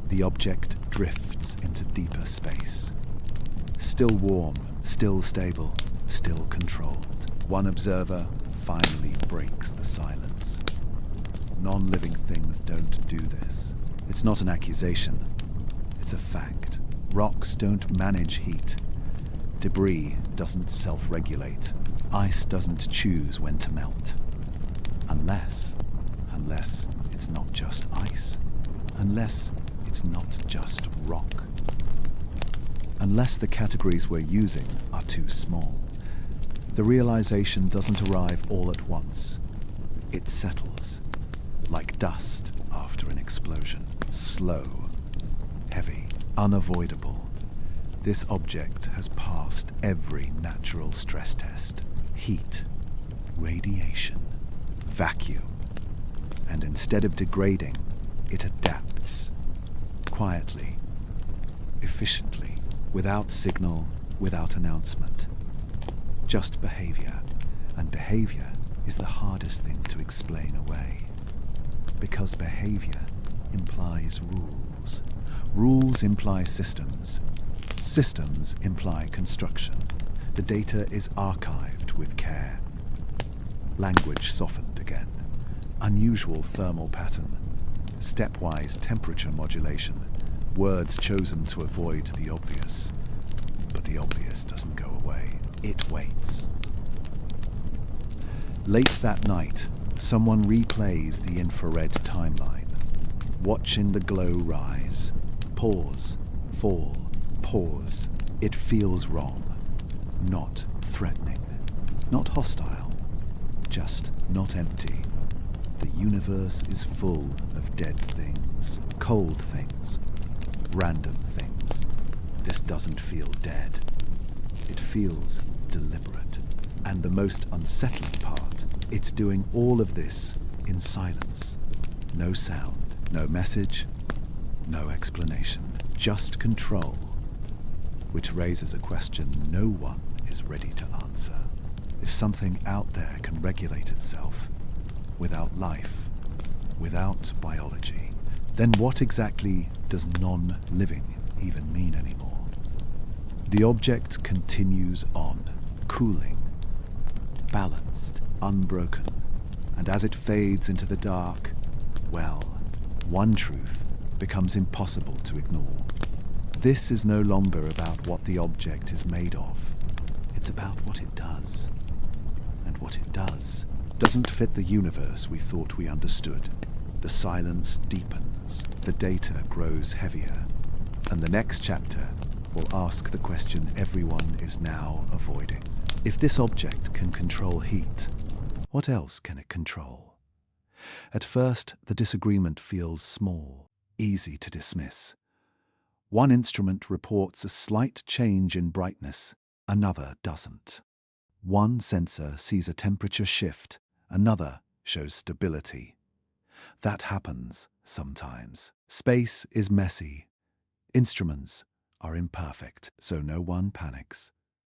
The object drifts into deeper space. Still warm, still stable, still controlled. One observer finally breaks the silence. Non-living things don't do this. It's not an accusation. It's a fact. Rocks don't manage heat. Debris doesn't self-regulate. Ice doesn't choose when to melt. Unless Unless it's not just ice. Unless it's not just rock. Unless the categories we're using are too small. The realization doesn't arrive all at once. It settles, like dust after an explosion. Slow, heavy, unavoidable. This object has passed every natural stress test. Heat, radiation, vacuum. And instead of degrading, it adapts. Quietly, efficiently, without signal, without announcement. Just behavior. And behavior is the hardest thing to explain away. Because behavior implies rules. Rules imply systems. Systems imply construction. The data is archived with care. Language softened again. Unusual thermal pattern. Stepwise temperature modulation. Words chosen to avoid the obvious. But the obvious doesn't go away. It waits. Late that night, someone replays the infrared timeline, watching the glow rise. Pause, fall, pause. It feels wrong. Not threatening. Not hostile. Just not empty. The universe is full of dead things, cold things, random things. This doesn't feel dead. It feels deliberate. And the most unsettling part, it's doing all of this in silence. No sound, no message, no explanation, just control, which raises a question no one is ready to answer. If something out there can regulate itself without life, without biology, then what exactly does non-living even mean anymore? The object continues on, cooling, balanced, unbroken, and as it fades into the dark, well, one truth becomes impossible to ignore. This is no longer about what the object is made of. It's about what it does. And what it does doesn't fit the universe we thought we understood. The silence deepens, the data grows heavier, and the next chapter will ask the question everyone is now avoiding. If this object can control heat, what else can it control? At first, the disagreement feels small, easy to dismiss. One instrument reports a slight change in brightness, another doesn't. One sensor sees a temperature shift, another shows stability. That happens sometimes. Space is messy. Instruments are imperfect, so no one panics.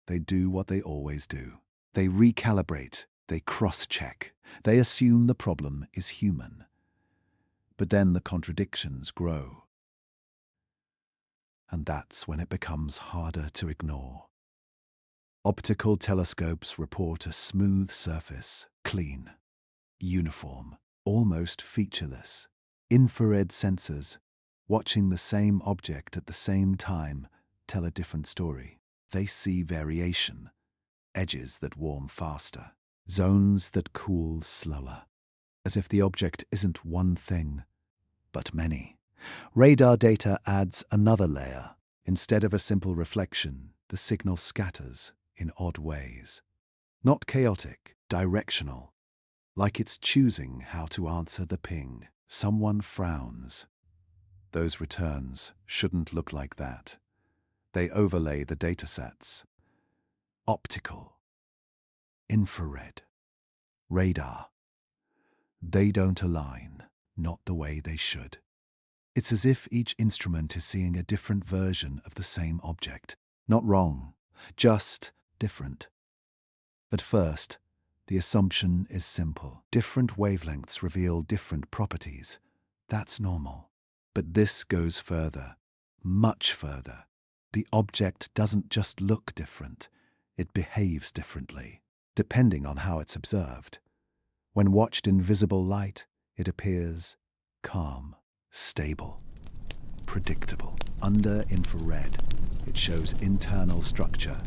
They do what they always do. They recalibrate, they cross-check, they assume the problem is human. But then the contradictions grow. And that's when it becomes harder to ignore. Optical telescopes report a smooth surface, clean, uniform, almost featureless. Infrared sensors, watching the same object at the same time, tell a different story. They see variation, edges that warm faster, zones that cool slower, as if the object isn't one thing, but many. Radar data adds another layer. Instead of a simple reflection, the signal scatters in odd ways. Not chaotic, directional, like it's choosing how to answer the ping. Someone frowns. Those returns shouldn't look like that. They overlay the datasets. Optical, infrared, radar. They don't align, not the way they should. It's as if each instrument is seeing a different version of the same object. Not wrong, just different. At first, the assumption is simple. Different wavelengths reveal different properties. That's normal. But this goes further, much further. The object doesn't just look different, it behaves differently, depending on how it's observed. When watched in visible light, it appears calm, stable, predictable. Under infrared, it shows internal structure.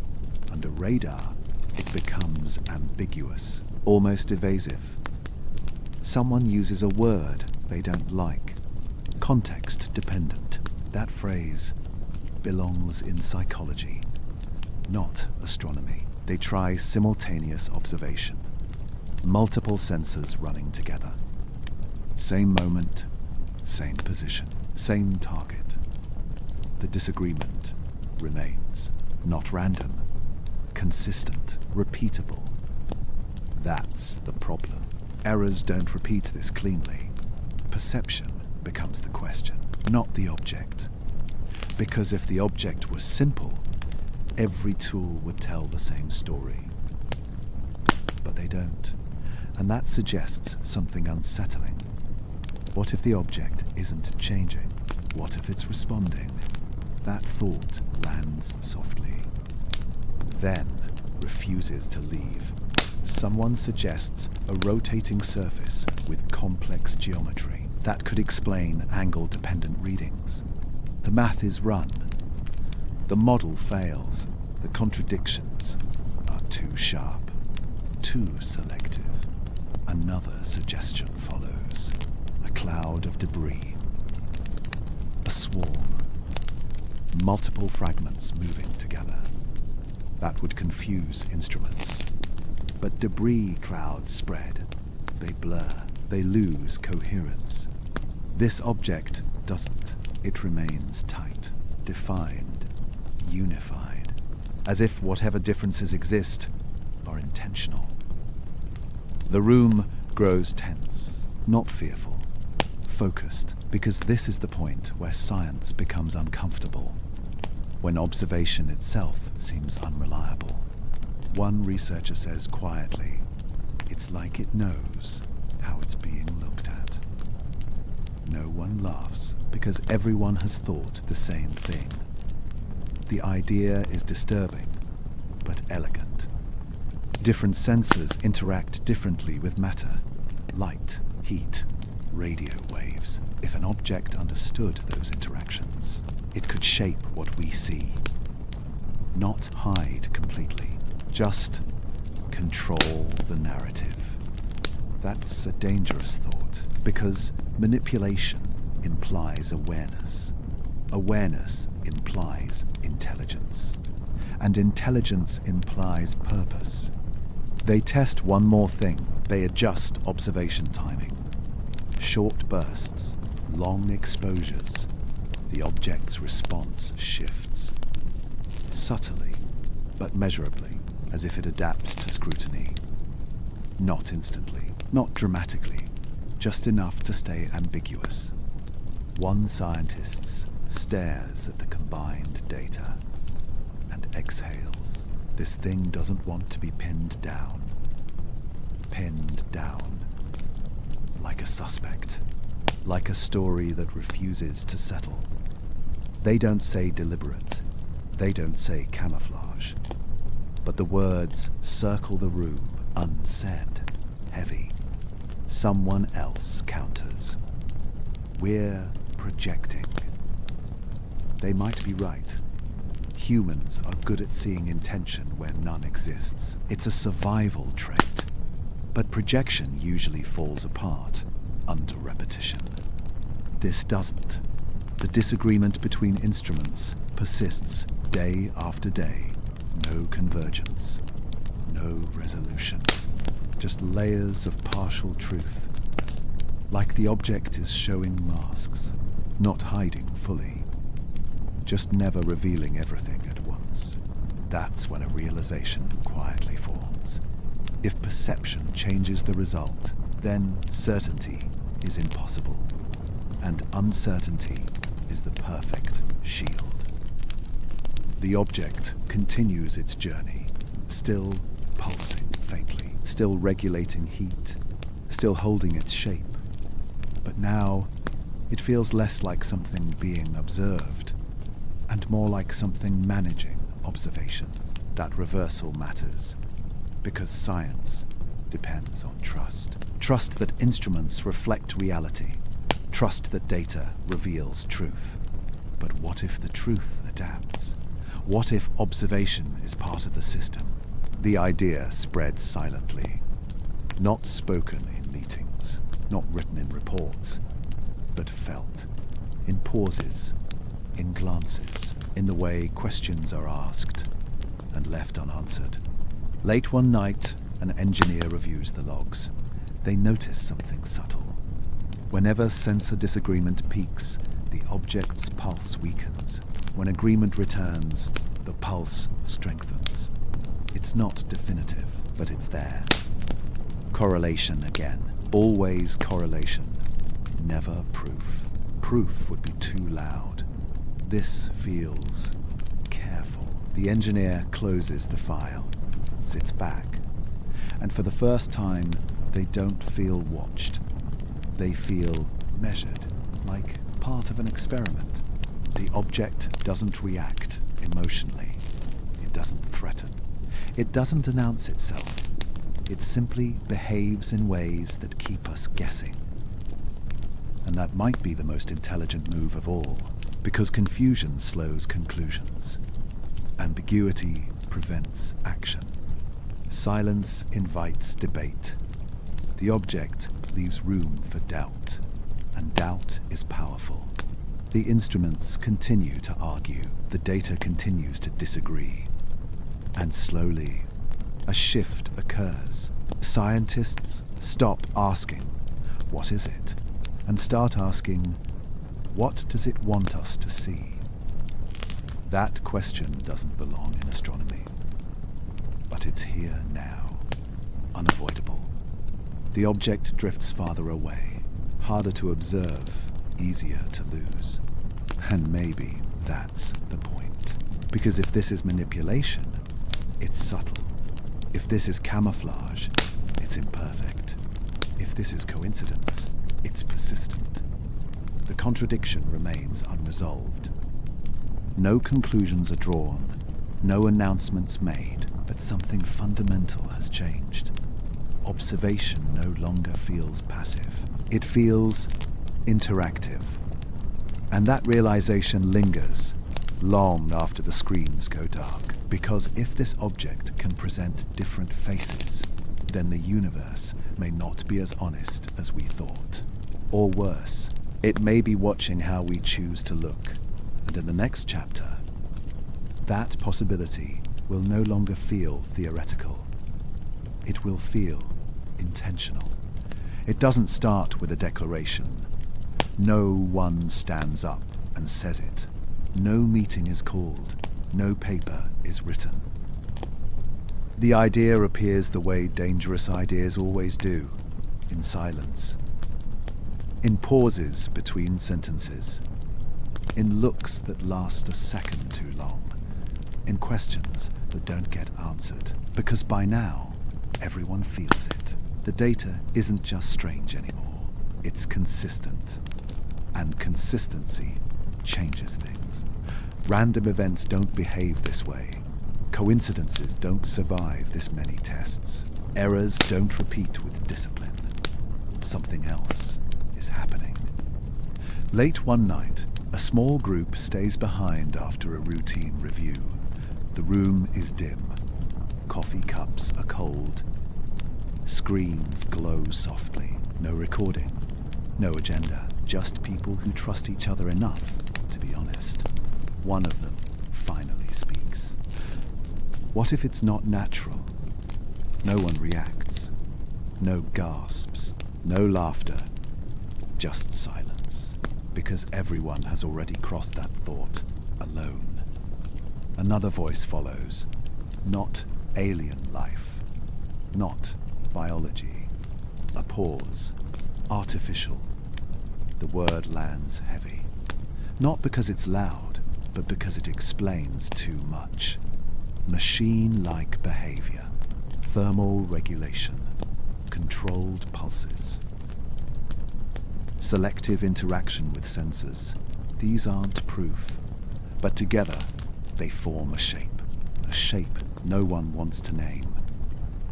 Under radar, it becomes ambiguous, almost evasive. Someone uses a word they don't like. Context dependent. That phrase belongs in psychology, not astronomy. They try simultaneous observation. Multiple sensors running together. Same moment, same position, same target. The disagreement remains. Not random, consistent, repeatable. That's the problem. Errors don't repeat this cleanly. Perception becomes the question, not the object. Because if the object was simple, every tool would tell the same story. But they don't. And that suggests something unsettling. What if the object isn't changing? What if it's responding? That thought lands softly, then refuses to leave. Someone suggests a rotating surface with complex geometry that could explain angle-dependent readings. The math is run. The model fails. The contradictions are too sharp, too selective. Another suggestion follows. A cloud of debris. A swarm. Multiple fragments moving together. That would confuse instruments. But debris clouds spread. They blur. They lose coherence. This object doesn't. It remains tight, defined, unified, as if whatever differences exist are intentional. The room grows tense, not fearful, focused, because this is the point where science becomes uncomfortable, when observation itself seems unreliable. One researcher says quietly, "It's like it knows how it's being looked at." No one laughs, because everyone has thought the same thing. The idea is disturbing, but elegant. Different sensors interact differently with matter. Light, heat, radio waves. If an object understood those interactions, it could shape what we see. Not hide completely, just control the narrative. That's a dangerous thought, because manipulation implies awareness. Awareness implies intelligence. And intelligence implies purpose. They test one more thing. They adjust observation timing. Short bursts, long exposures. The object's response shifts. Subtly, but measurably, as if it adapts to scrutiny. Not instantly, not dramatically, just enough to stay ambiguous. One scientist stares at the combined data and exhales. This thing doesn't want to be pinned down. Pinned down. Like a suspect. Like a story that refuses to settle. They don't say deliberate. They don't say camouflage. But the words circle the room, unsaid, heavy. Someone else counters. We're projecting. They might be right. Humans are good at seeing intention where none exists. It's a survival trait. But projection usually falls apart under repetition. This doesn't. The disagreement between instruments persists day after day. No convergence. No resolution. Just layers of partial truth. Like the object is showing masks, not hiding fully. Just never revealing everything at once. That's when a realization quietly forms. If perception changes the result, then certainty is impossible. And uncertainty is the perfect shield. The object continues its journey, still pulsing faintly, still regulating heat, still holding its shape. But now, it feels less like something being observed, and more like something managing observation. That reversal matters, because science depends on trust. Trust that instruments reflect reality. Trust that data reveals truth. But what if the truth adapts? What if observation is part of the system? The idea spreads silently, not spoken in meetings, not written in reports, but felt, in pauses, in glances, in the way questions are asked and left unanswered. Late one night, an engineer reviews the logs. They notice something subtle. Whenever sensor disagreement peaks, the object's pulse weakens. When agreement returns, the pulse strengthens. It's not definitive, but it's there. Correlation again. Always correlation. Never proof. Proof would be too loud. This feels careful. The engineer closes the file, sits back, and for the first time, they don't feel watched. They feel measured, like part of an experiment. The object doesn't react emotionally. It doesn't threaten. It doesn't announce itself. It simply behaves in ways that keep us guessing. And that might be the most intelligent move of all, because confusion slows conclusions. Ambiguity prevents action. Silence invites debate. The object leaves room for doubt, and doubt is powerful. The instruments continue to argue. The data continues to disagree. And slowly, a shift occurs. Scientists stop asking, "What is it?" and start asking, "What does it want us to see?" That question doesn't belong in astronomy, but it's here now, unavoidable. The object drifts farther away, harder to observe, easier to lose. And maybe that's the point. Because if this is manipulation, it's subtle. If this is camouflage, it's imperfect. If this is coincidence, it's persistent. The contradiction remains unresolved. No conclusions are drawn, no announcements made, but something fundamental has changed. Observation no longer feels passive. It feels interactive. And that realization lingers long after the screens go dark. Because if this object can present different faces, then the universe may not be as honest as we thought. Or worse, it may be watching how we choose to look. And in the next chapter, that possibility will no longer feel theoretical. It will feel intentional. It doesn't start with a declaration. No one stands up and says it. No meeting is called. No paper is written. The idea appears the way dangerous ideas always do, in silence. In pauses between sentences. In looks that last a second too long. In questions that don't get answered. Because by now, everyone feels it. The data isn't just strange anymore. It's consistent. And consistency changes things. Random events don't behave this way. Coincidences don't survive this many tests. Errors don't repeat with discipline. Something else is happening. Late one night, a small group stays behind after a routine review. The room is dim. Coffee cups are cold. Screens glow softly. No recording. No agenda. Just people who trust each other enough to be honest. One of them finally speaks. What if it's not natural? No one reacts. No gasps. No laughter. Just silence. Because everyone has already crossed that thought alone. Another voice follows. Not alien life. Not biology. A pause. Artificial. The word lands heavy. Not because it's loud, but because it explains too much. Machine-like behavior. Thermal regulation. Controlled pulses. Selective interaction with sensors. These aren't proof, but together they form a shape. A shape no one wants to name.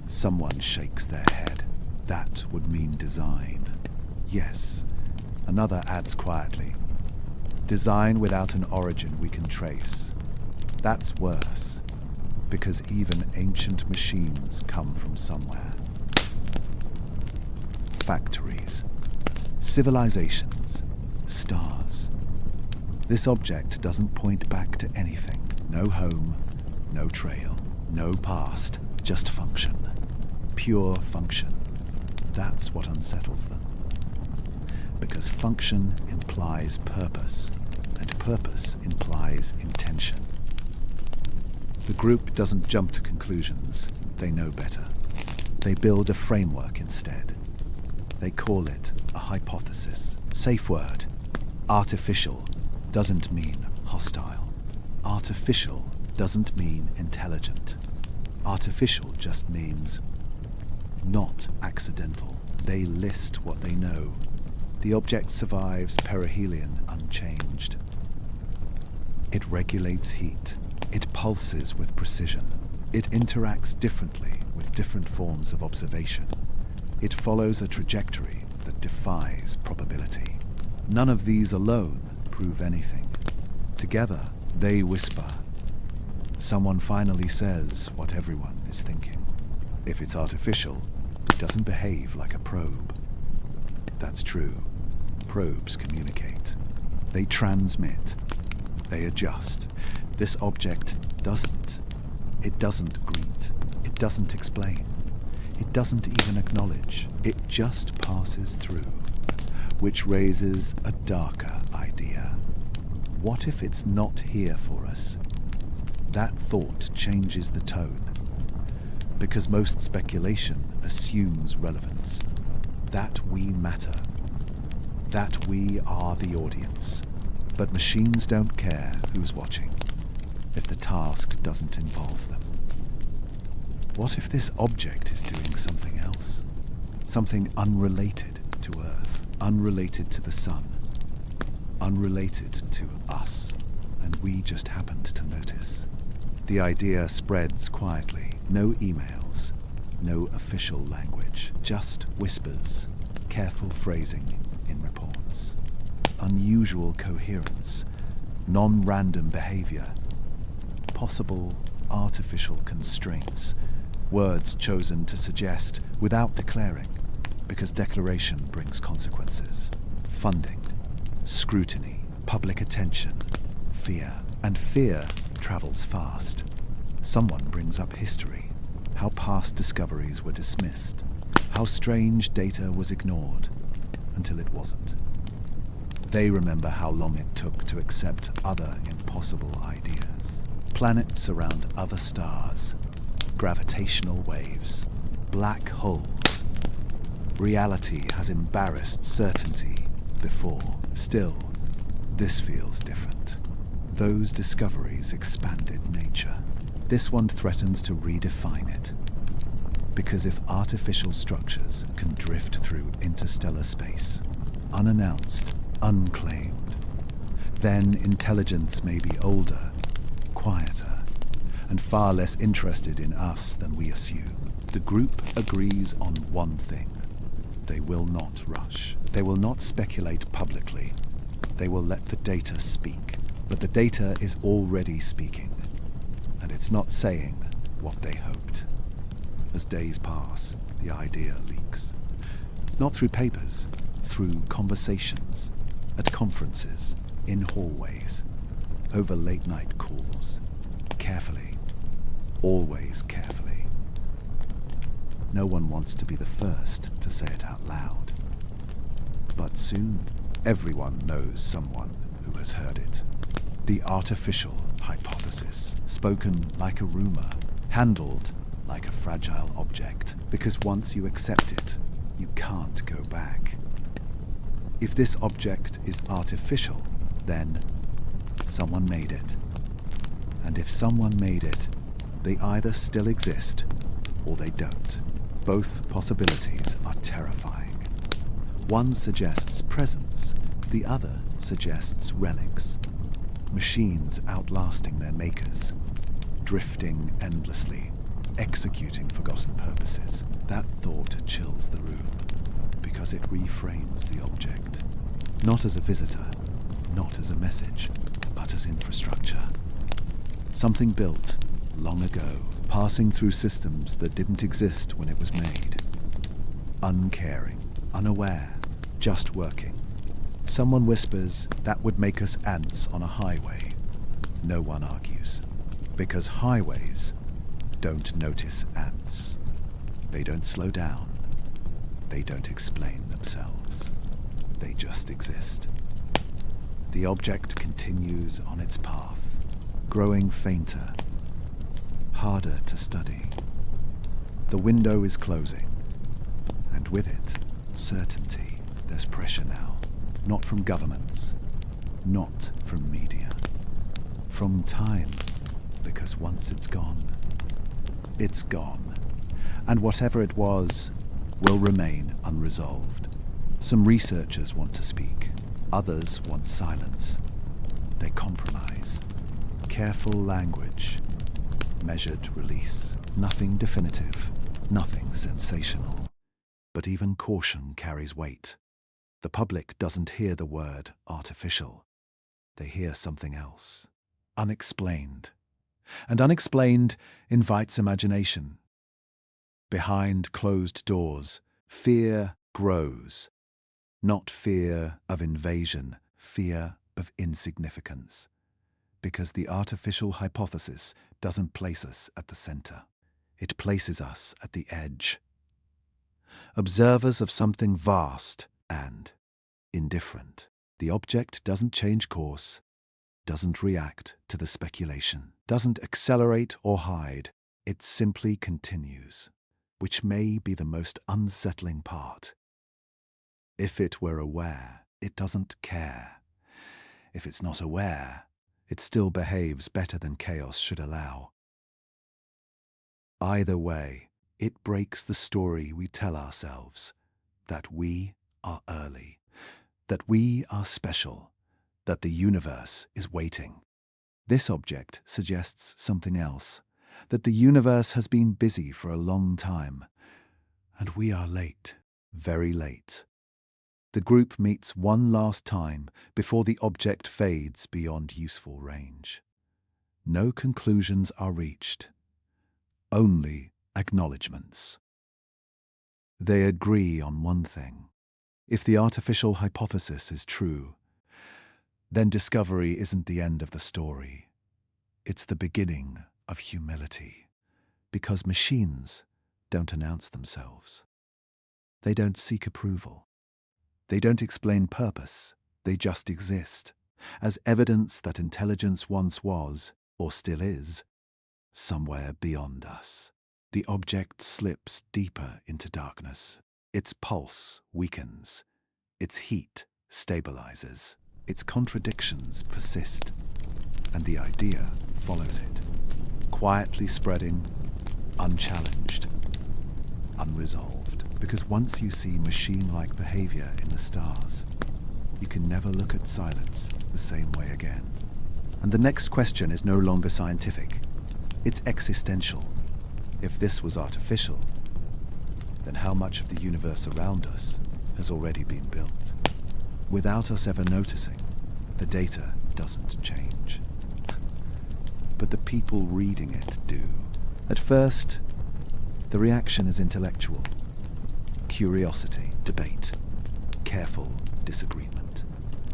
Someone shakes their head. That would mean design. Yes. Another adds quietly. Design without an origin we can trace. That's worse, because even ancient machines come from somewhere. Factories, civilizations, stars. This object doesn't point back to anything. No home, no trail, no past, just function. Pure function. That's what unsettles them. Because function implies purpose, and purpose implies intention. The group doesn't jump to conclusions. They know better. They build a framework instead. They call it a hypothesis. Safe word. Artificial doesn't mean hostile. Artificial doesn't mean intelligent. Artificial just means not accidental. They list what they know. The object survives perihelion unchanged. It regulates heat. It pulses with precision. It interacts differently with different forms of observation. It follows a trajectory that defies probability. None of these alone prove anything. Together, they whisper. Someone finally says what everyone is thinking. If it's artificial, it doesn't behave like a probe. That's true. Probes communicate. They transmit. They adjust. This object doesn't. It doesn't greet. It doesn't explain. It doesn't even acknowledge. It just passes through, which raises a darker idea. What if it's not here for us? That thought changes the tone, because most speculation assumes relevance, that we matter, that we are the audience. But machines don't care who's watching, if the task doesn't involve them. What if this object is doing something else? Something unrelated to Earth, unrelated to the sun, unrelated to us, and we just happened to notice. The idea spreads quietly. No emails, no official language, just whispers, careful phrasing in reports, unusual coherence, non-random behavior, possible artificial constraints, words chosen to suggest without declaring, because declaration brings consequences. Funding, scrutiny, public attention, fear. And fear travels fast. Someone brings up history, how past discoveries were dismissed, how strange data was ignored until it wasn't. They remember how long it took to accept other impossible ideas. Planets around other stars, gravitational waves, black holes. Reality has embarrassed certainty before. Still, this feels different. Those discoveries expanded nature. This one threatens to redefine it. Because if artificial structures can drift through interstellar space, unannounced, unclaimed, then intelligence may be older, quieter, and far less interested in us than we assume. The group agrees on one thing. They will not rush. They will not speculate publicly. They will let the data speak. But the data is already speaking, and it's not saying what they hoped. As days pass, the idea leaks. Not through papers, through conversations, at conferences, in hallways, over late-night calls. Carefully, always carefully. No one wants to be the first to say it out loud. But soon, everyone knows someone who has heard it. The artificial hypothesis, spoken like a rumor, handled like a fragile object, because once you accept it, you can't go back. If this object is artificial, then someone made it. And if someone made it, they either still exist or they don't. Both possibilities are terrifying. One suggests presence, the other suggests relics. Machines outlasting their makers, drifting endlessly, executing forgotten purposes. That thought chills the room, because it reframes the object, not as a visitor, not as a message, but as infrastructure. Something built long ago, passing through systems that didn't exist when it was made. Uncaring, unaware, just working. Someone whispers that would make us ants on a highway. No one argues, because highways don't notice ants. They don't slow down. They don't explain themselves. They just exist. The object continues on its path, growing fainter, harder to study. The window is closing, and with it, certainty. There's pressure now, not from governments, not from media, from time, because once it's gone, and whatever it was will remain unresolved. Some researchers want to speak, others want silence. They compromise. Careful language, measured release, nothing definitive, nothing sensational. But even caution carries weight. The public doesn't hear the word artificial. They hear something else, unexplained. And unexplained invites imagination. Behind closed doors, fear grows. Not fear of invasion, fear of insignificance. Because the artificial hypothesis doesn't place us at the center. It places us at the edge. Observers of something vast and indifferent. The object doesn't change course, doesn't react to the speculation, doesn't accelerate or hide. It simply continues, which may be the most unsettling part. If it were aware, it doesn't care. If it's not aware, it still behaves better than chaos should allow. Either way, it breaks the story we tell ourselves, that we are early, that we are special, that the universe is waiting. This object suggests something else, that the universe has been busy for a long time, and we are late, very late. The group meets one last time before the object fades beyond useful range. No conclusions are reached, only acknowledgements. They agree on one thing. If the artificial hypothesis is true, then discovery isn't the end of the story. It's the beginning of humility, because machines don't announce themselves. They don't seek approval. They don't explain purpose. They just exist, as evidence that intelligence once was, or still is, somewhere beyond us. The object slips deeper into darkness. Its pulse weakens. Its heat stabilizes. Its contradictions persist. And the idea follows it, quietly spreading, unchallenged, unresolved. Because once you see machine-like behavior in the stars, you can never look at silence the same way again. And the next question is no longer scientific. It's existential. If this was artificial, then how much of the universe around us has already been built? Without us ever noticing, the data doesn't change. But the people reading it do. At first, the reaction is intellectual. Curiosity, debate, careful disagreement.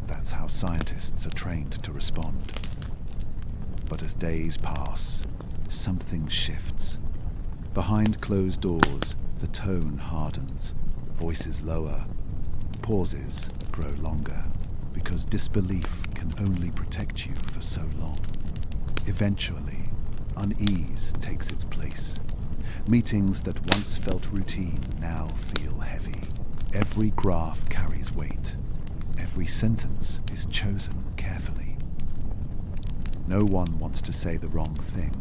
That's how scientists are trained to respond. But as days pass, something shifts. Behind closed doors, the tone hardens, voices lower, pauses grow longer, because disbelief can only protect you for so long. Eventually, unease takes its place. Meetings that once felt routine now feel heavy. Every graph carries weight. Every sentence is chosen carefully. No one wants to say the wrong thing,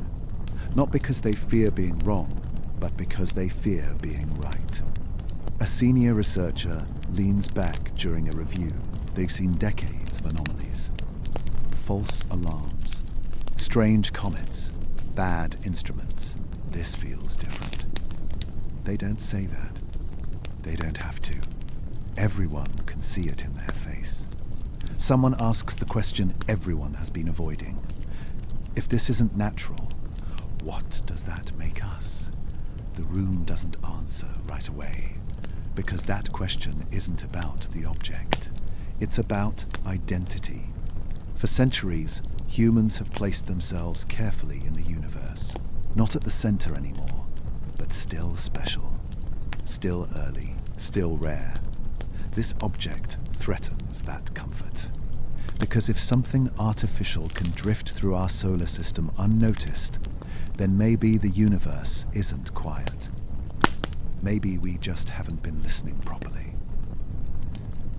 not because they fear being wrong, but because they fear being right. A senior researcher leans back during a review. They've seen decades of anomalies. False alarms, strange comets, bad instruments. This feels different. They don't say that. They don't have to. Everyone can see it in their face. Someone asks the question everyone has been avoiding. If this isn't natural, what does that make us? The room doesn't answer right away. Because that question isn't about the object. It's about identity. For centuries, humans have placed themselves carefully in the universe, not at the center anymore, but still special, still early, still rare. This object threatens that comfort. Because if something artificial can drift through our solar system unnoticed, then maybe the universe isn't quiet. Maybe we just haven't been listening properly.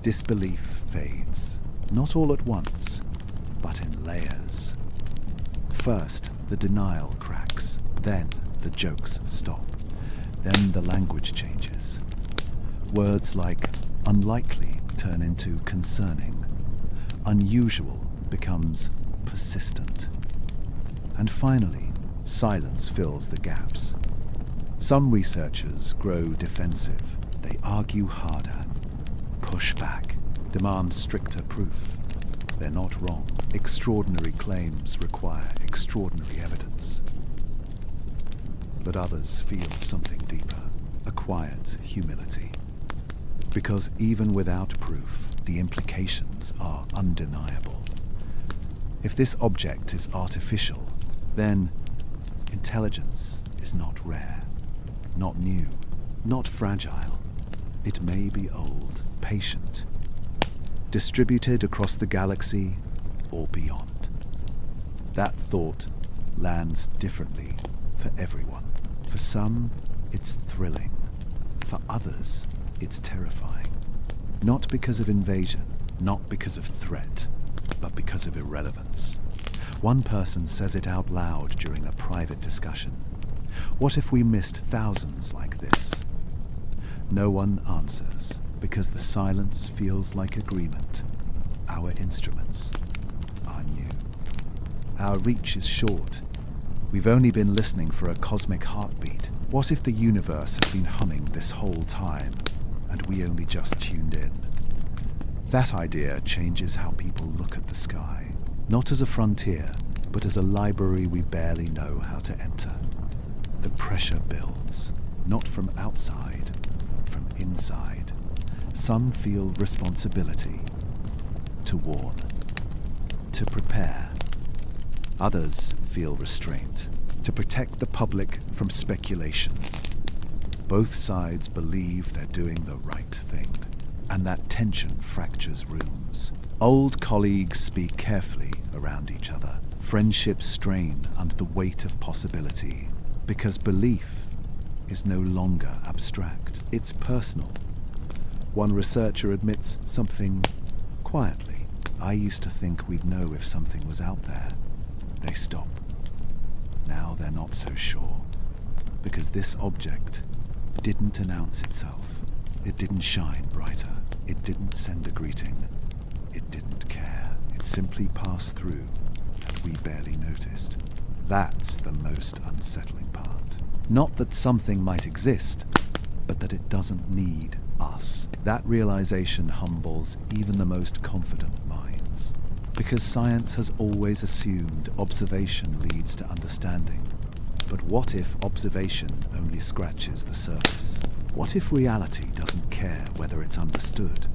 Disbelief fades, not all at once, but in layers. First, the denial cracks, then the jokes stop, then the language changes. Words like unlikely turn into concerning, unusual becomes persistent, and finally, silence fills the gaps. Some researchers grow defensive. They argue harder, push back, demand stricter proof. They're not wrong. Extraordinary claims require extraordinary evidence. But others feel something deeper, a quiet humility. Because even without proof, the implications are undeniable. If this object is artificial, then intelligence is not rare, not new, not fragile. It may be old, patient, distributed across the galaxy or beyond. That thought lands differently for everyone. For some, it's thrilling. For others, it's terrifying. Not because of invasion, not because of threat, but because of irrelevance. One person says it out loud during a private discussion. What if we missed thousands like this? No one answers, because the silence feels like agreement. Our instruments are new. Our reach is short. We've only been listening for a cosmic heartbeat. What if the universe has been humming this whole time, and we only just tuned in? That idea changes how people look at the sky, not as a frontier, but as a library we barely know how to enter. The pressure builds, not from outside, from inside. Some feel responsibility to warn, to prepare. Others feel restraint, to protect the public from speculation. Both sides believe they're doing the right thing, and that tension fractures rooms. Old colleagues speak carefully around each other. Friendships strain under the weight of possibility, because belief is no longer abstract. It's personal. One researcher admits something quietly. I used to think we'd know if something was out there. They stop. Now they're not so sure, because this object didn't announce itself. It didn't shine brighter. It didn't send a greeting. It didn't care. It simply passed through, and we barely noticed. That's the most unsettling part. Not that something might exist, but that it doesn't need us. That realization humbles even the most confident minds. Because science has always assumed observation leads to understanding. But what if observation only scratches the surface? What if reality doesn't care whether it's understood?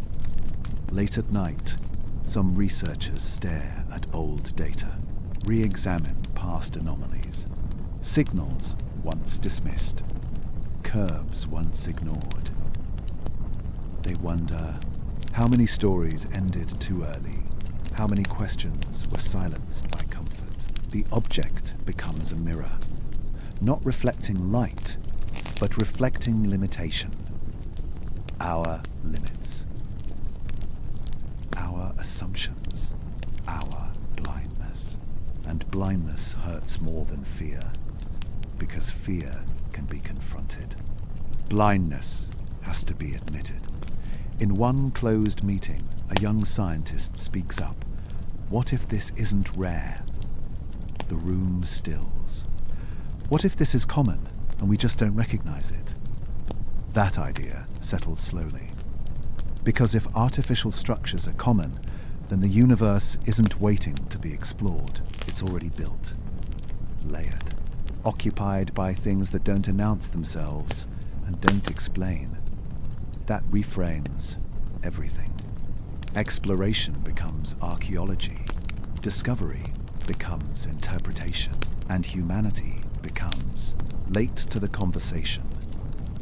Late at night, some researchers stare at old data, re-examine past anomalies, signals once dismissed, curves once ignored. They wonder how many stories ended too early, how many questions were silenced by comfort. The object becomes a mirror, not reflecting light, but reflecting limitation. Our limits, our assumptions, our blindness. And blindness hurts more than fear, because fear can be confronted. Blindness has to be admitted. In one closed meeting, a young scientist speaks up. What if this isn't rare? The room stills. What if this is common and we just don't recognize it? That idea settles slowly. Because if artificial structures are common, then the universe isn't waiting to be explored. It's already built, layered, occupied by things that don't announce themselves and don't explain. That reframes everything. Exploration becomes archaeology. Discovery becomes interpretation. And humanity becomes late to the conversation.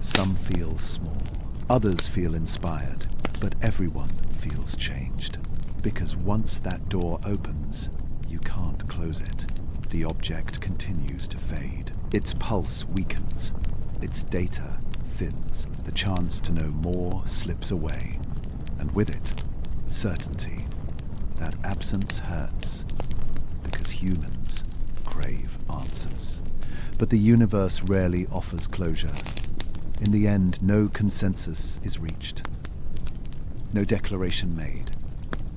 Some feel small, others feel inspired, but everyone feels changed. Because once that door opens, you can't close it. The object continues to fade. Its pulse weakens. Its data thins. The chance to know more slips away. And with it, certainty. That absence hurts, because humans crave answers. But the universe rarely offers closure. In the end, no consensus is reached. No declaration made.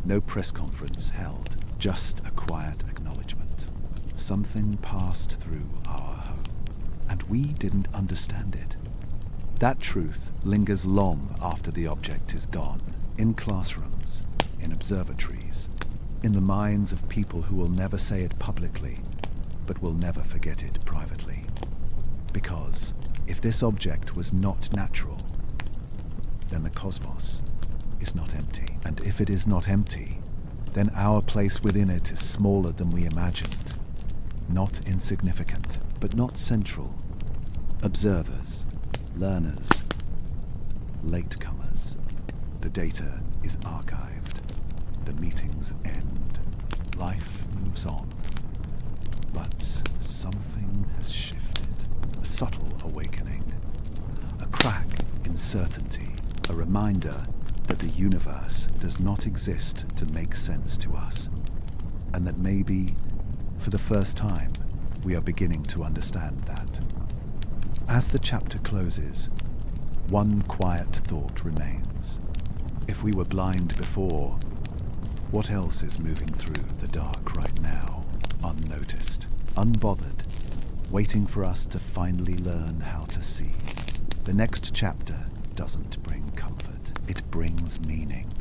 No press conference held. Just a quiet acknowledgement. Something passed through our home, and we didn't understand it. That truth lingers long after the object is gone. In classrooms, in observatories, in the minds of people who will never say it publicly, but will never forget it privately. Because if this object was not natural, then the cosmos is not empty. And if it is not empty, then our place within it is smaller than we imagined. Not insignificant, but not central. Observers, learners, latecomers. The data is archived. The meetings end. Life moves on. But something has shifted. A subtle awakening. A crack in certainty. A reminder that the universe does not exist to make sense to us. And that maybe, for the first time, we are beginning to understand that. As the chapter closes, one quiet thought remains. If we were blind before, what else is moving through the dark right now, unnoticed, unbothered, waiting for us to finally learn how to see? The next chapter doesn't bring comfort, it brings meaning.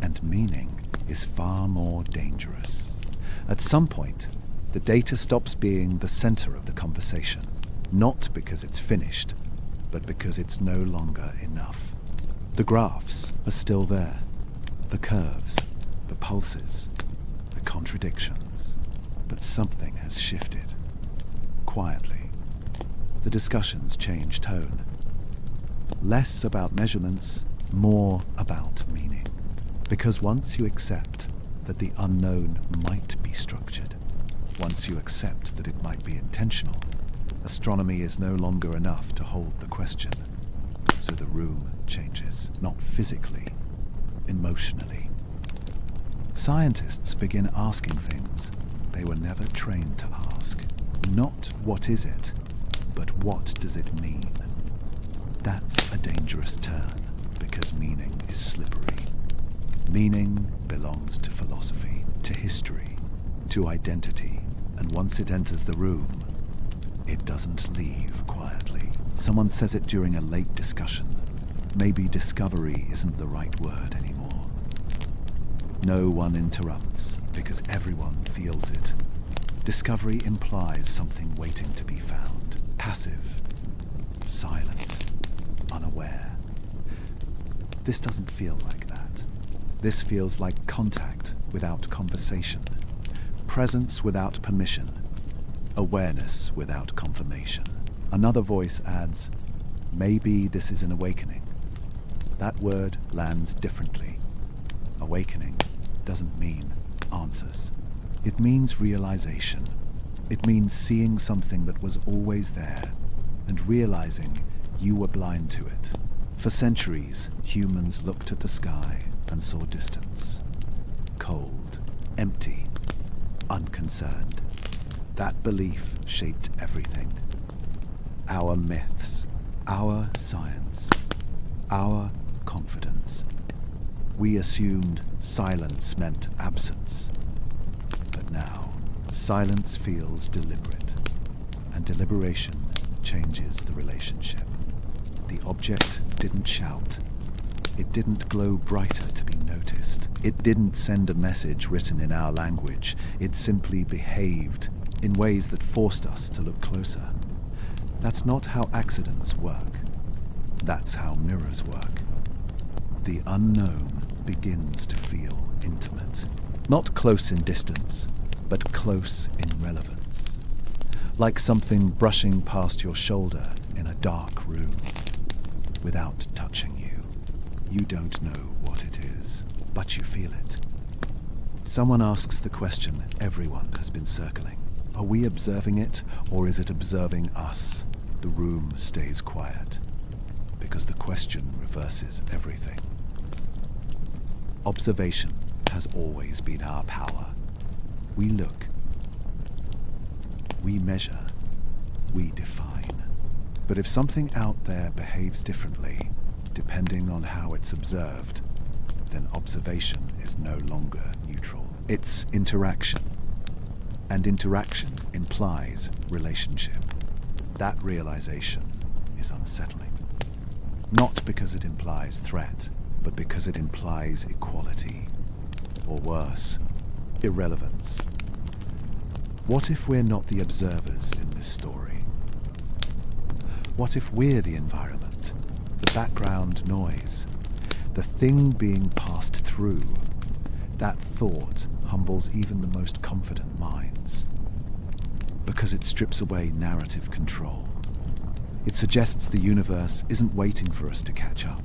And meaning is far more dangerous. At some point, the data stops being the center of the conversation, not because it's finished, but because it's no longer enough. The graphs are still there, the curves, the pulses, the contradictions, but something has shifted. Quietly, the discussions change tone. Less about measurements, more about meaning. Because once you accept that the unknown might be structured, once you accept that it might be intentional, astronomy is no longer enough to hold the question. So the room changes, not physically, emotionally. Scientists begin asking things they were never trained to ask. Not what is it, but what does it mean? That's a dangerous turn, because meaning is slippery. Meaning belongs to philosophy, to history, to identity, and once it enters the room, it doesn't leave quietly. Someone says it during a late discussion. Maybe discovery isn't the right word anymore. No one interrupts, because everyone feels it. Discovery implies something waiting to be found. Passive, silent, unaware. This doesn't feel like that. This feels like contact without conversation, presence without permission, awareness without confirmation. Another voice adds, maybe this is an awakening. That word lands differently. Awakening doesn't mean answers. It means realization. It means seeing something that was always there and realizing you were blind to it. For centuries, humans looked at the sky and saw distance. Cold, empty, unconcerned. That belief shaped everything. Our myths, our science, our confidence. We assumed silence meant absence. But now, silence feels deliberate, and deliberation changes the relationship. The object didn't shout. It didn't glow brighter to be noticed. It didn't send a message written in our language. It simply behaved in ways that forced us to look closer. That's not how accidents work. That's how mirrors work. The unknown begins to feel intimate. Not close in distance, but close in relevance. Like something brushing past your shoulder in a dark room without touching you. You don't know what it is, but you feel it. Someone asks the question everyone has been circling. Are we observing it, or is it observing us? The room stays quiet, because the question reverses everything. Observation has always been our power. We look, we measure, we define. But if something out there behaves differently, depending on how it's observed, then observation is no longer neutral. It's interaction. And interaction implies relationship. That realization is unsettling. Not because it implies threat, but because it implies equality. Or worse, irrelevance. What if we're not the observers in this story? What if we're the environment, the background noise, the thing being passed through? That thought humbles even the most confident minds, because it strips away narrative control. It suggests the universe isn't waiting for us to catch up.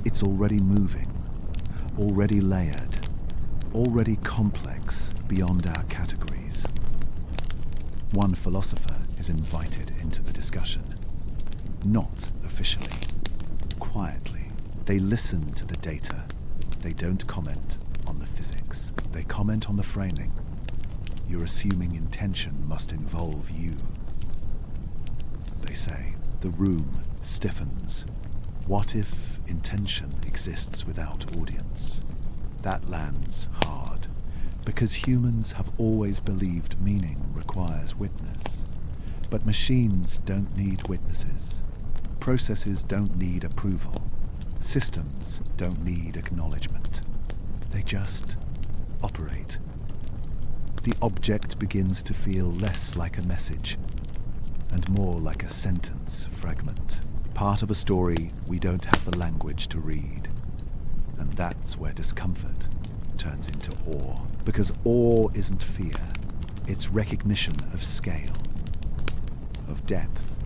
It's already moving, already layered, already complex beyond our categories. One philosopher is invited into the discussion. Not officially, quietly. They listen to the data. They don't comment on the physics. They comment on the framing. You're assuming intention must involve you. They say, the room stiffens. What if intention exists without audience? That lands hard, because humans have always believed meaning requires witness. But machines don't need witnesses. Processes don't need approval. Systems don't need acknowledgement. They just operate. The object begins to feel less like a message and more like a sentence fragment, part of a story we don't have the language to read. And that's where discomfort turns into awe, because awe isn't fear, it's recognition of scale, of depth,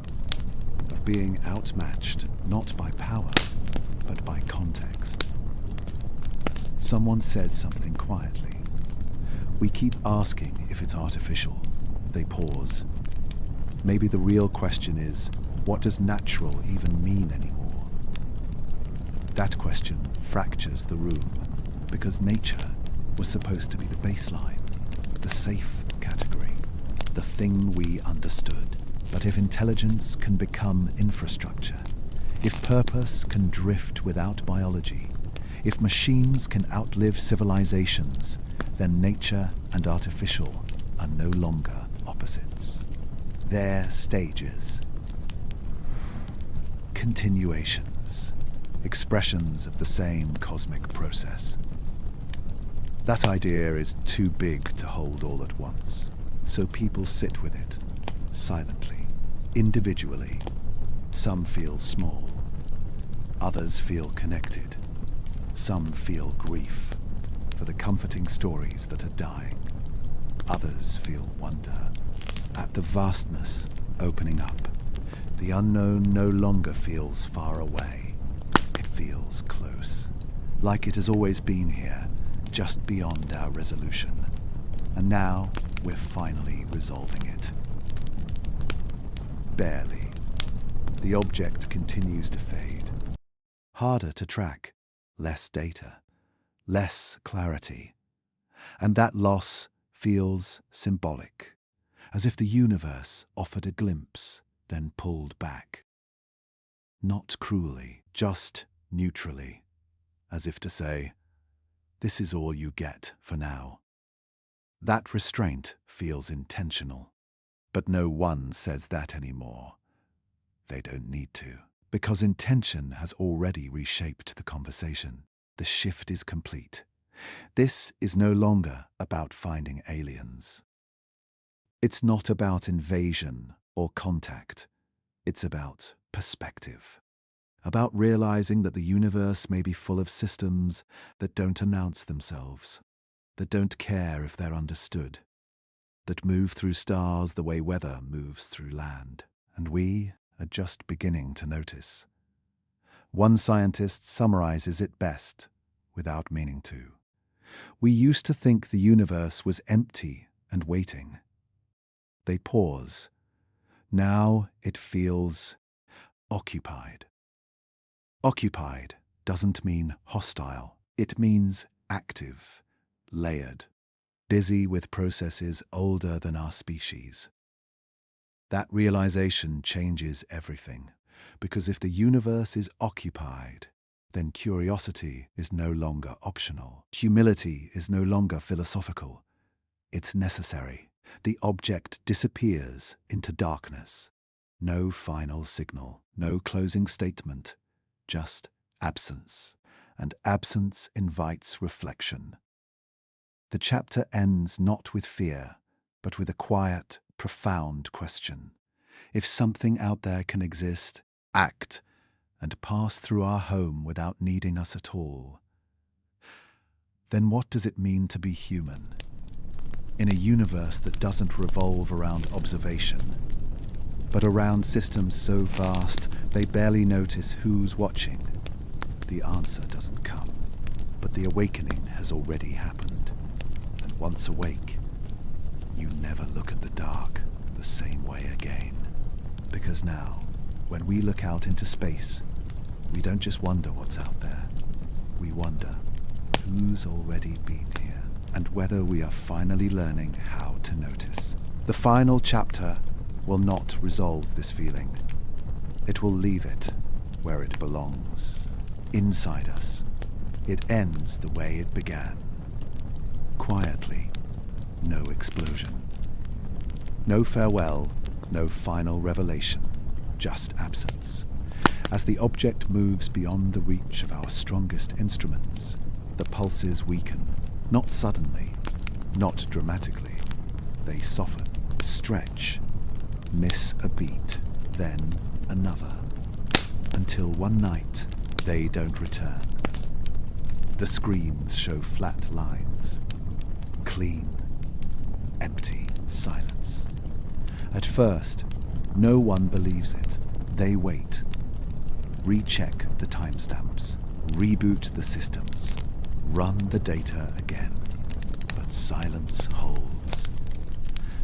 of being outmatched not by power, but by context. Someone says something quietly. We keep asking if it's artificial. They pause. Maybe the real question is, what does natural even mean anymore? That question fractures the room, because nature was supposed to be the baseline, the safe category, the thing we understood. But if intelligence can become infrastructure, if purpose can drift without biology, if machines can outlive civilizations, then nature and artificial are no longer opposites. They're stages, continuations, expressions of the same cosmic process. That idea is too big to hold all at once, so people sit with it, silently, individually. Some feel small, others feel connected. Some feel grief for the comforting stories that are dying. Others feel wonder at the vastness opening up. The unknown no longer feels far away. It feels close, like it has always been here, just beyond our resolution. And now we're finally resolving it. Barely. The object continues to fade. Harder to track, less data, less clarity. And that loss feels symbolic, as if the universe offered a glimpse, then pulled back. Not cruelly, just neutrally, as if to say, this is all you get for now. That restraint feels intentional, but no one says that anymore. They don't need to, because intention has already reshaped the conversation. The shift is complete. This is no longer about finding aliens. It's not about invasion or contact. It's about perspective. about realizing that the universe may be full of systems that don't announce themselves, that don't care if they're understood, that move through stars the way weather moves through land, and we are just beginning to notice. One scientist summarizes it best, without meaning to. We used to think the universe was empty and waiting. They pause. Now it feels occupied. Occupied doesn't mean hostile. It means active, layered, busy with processes older than our species. That realization changes everything, because if the universe is occupied, then curiosity is no longer optional. Humility is no longer philosophical. It's necessary. The object disappears into darkness. No final signal, no closing statement, just absence. And absence invites reflection. The chapter ends not with fear, but with a quiet, profound question. If something out there can exist, act, and pass through our home without needing us at all, then what does it mean to be human? In a universe that doesn't revolve around observation, but around systems so vast they barely notice who's watching, the answer doesn't come. But the awakening has already happened. And once awake, you never look at the dark the same way again. Because now, when we look out into space, we don't just wonder what's out there. We wonder who's already been here and whether we are finally learning how to notice. The final chapter will not resolve this feeling. It will leave it where it belongs, inside us. It ends the way it began. Quietly, no explosion. No farewell, no final revelation, just absence. As the object moves beyond the reach of our strongest instruments, the pulses weaken, not suddenly, not dramatically. They soften, stretch, miss a beat, then another, until one night they don't return. The screens show flat lines, clean, empty silence. At first, no one believes it. They wait, recheck the timestamps, reboot the systems, run the data again. But silence holds.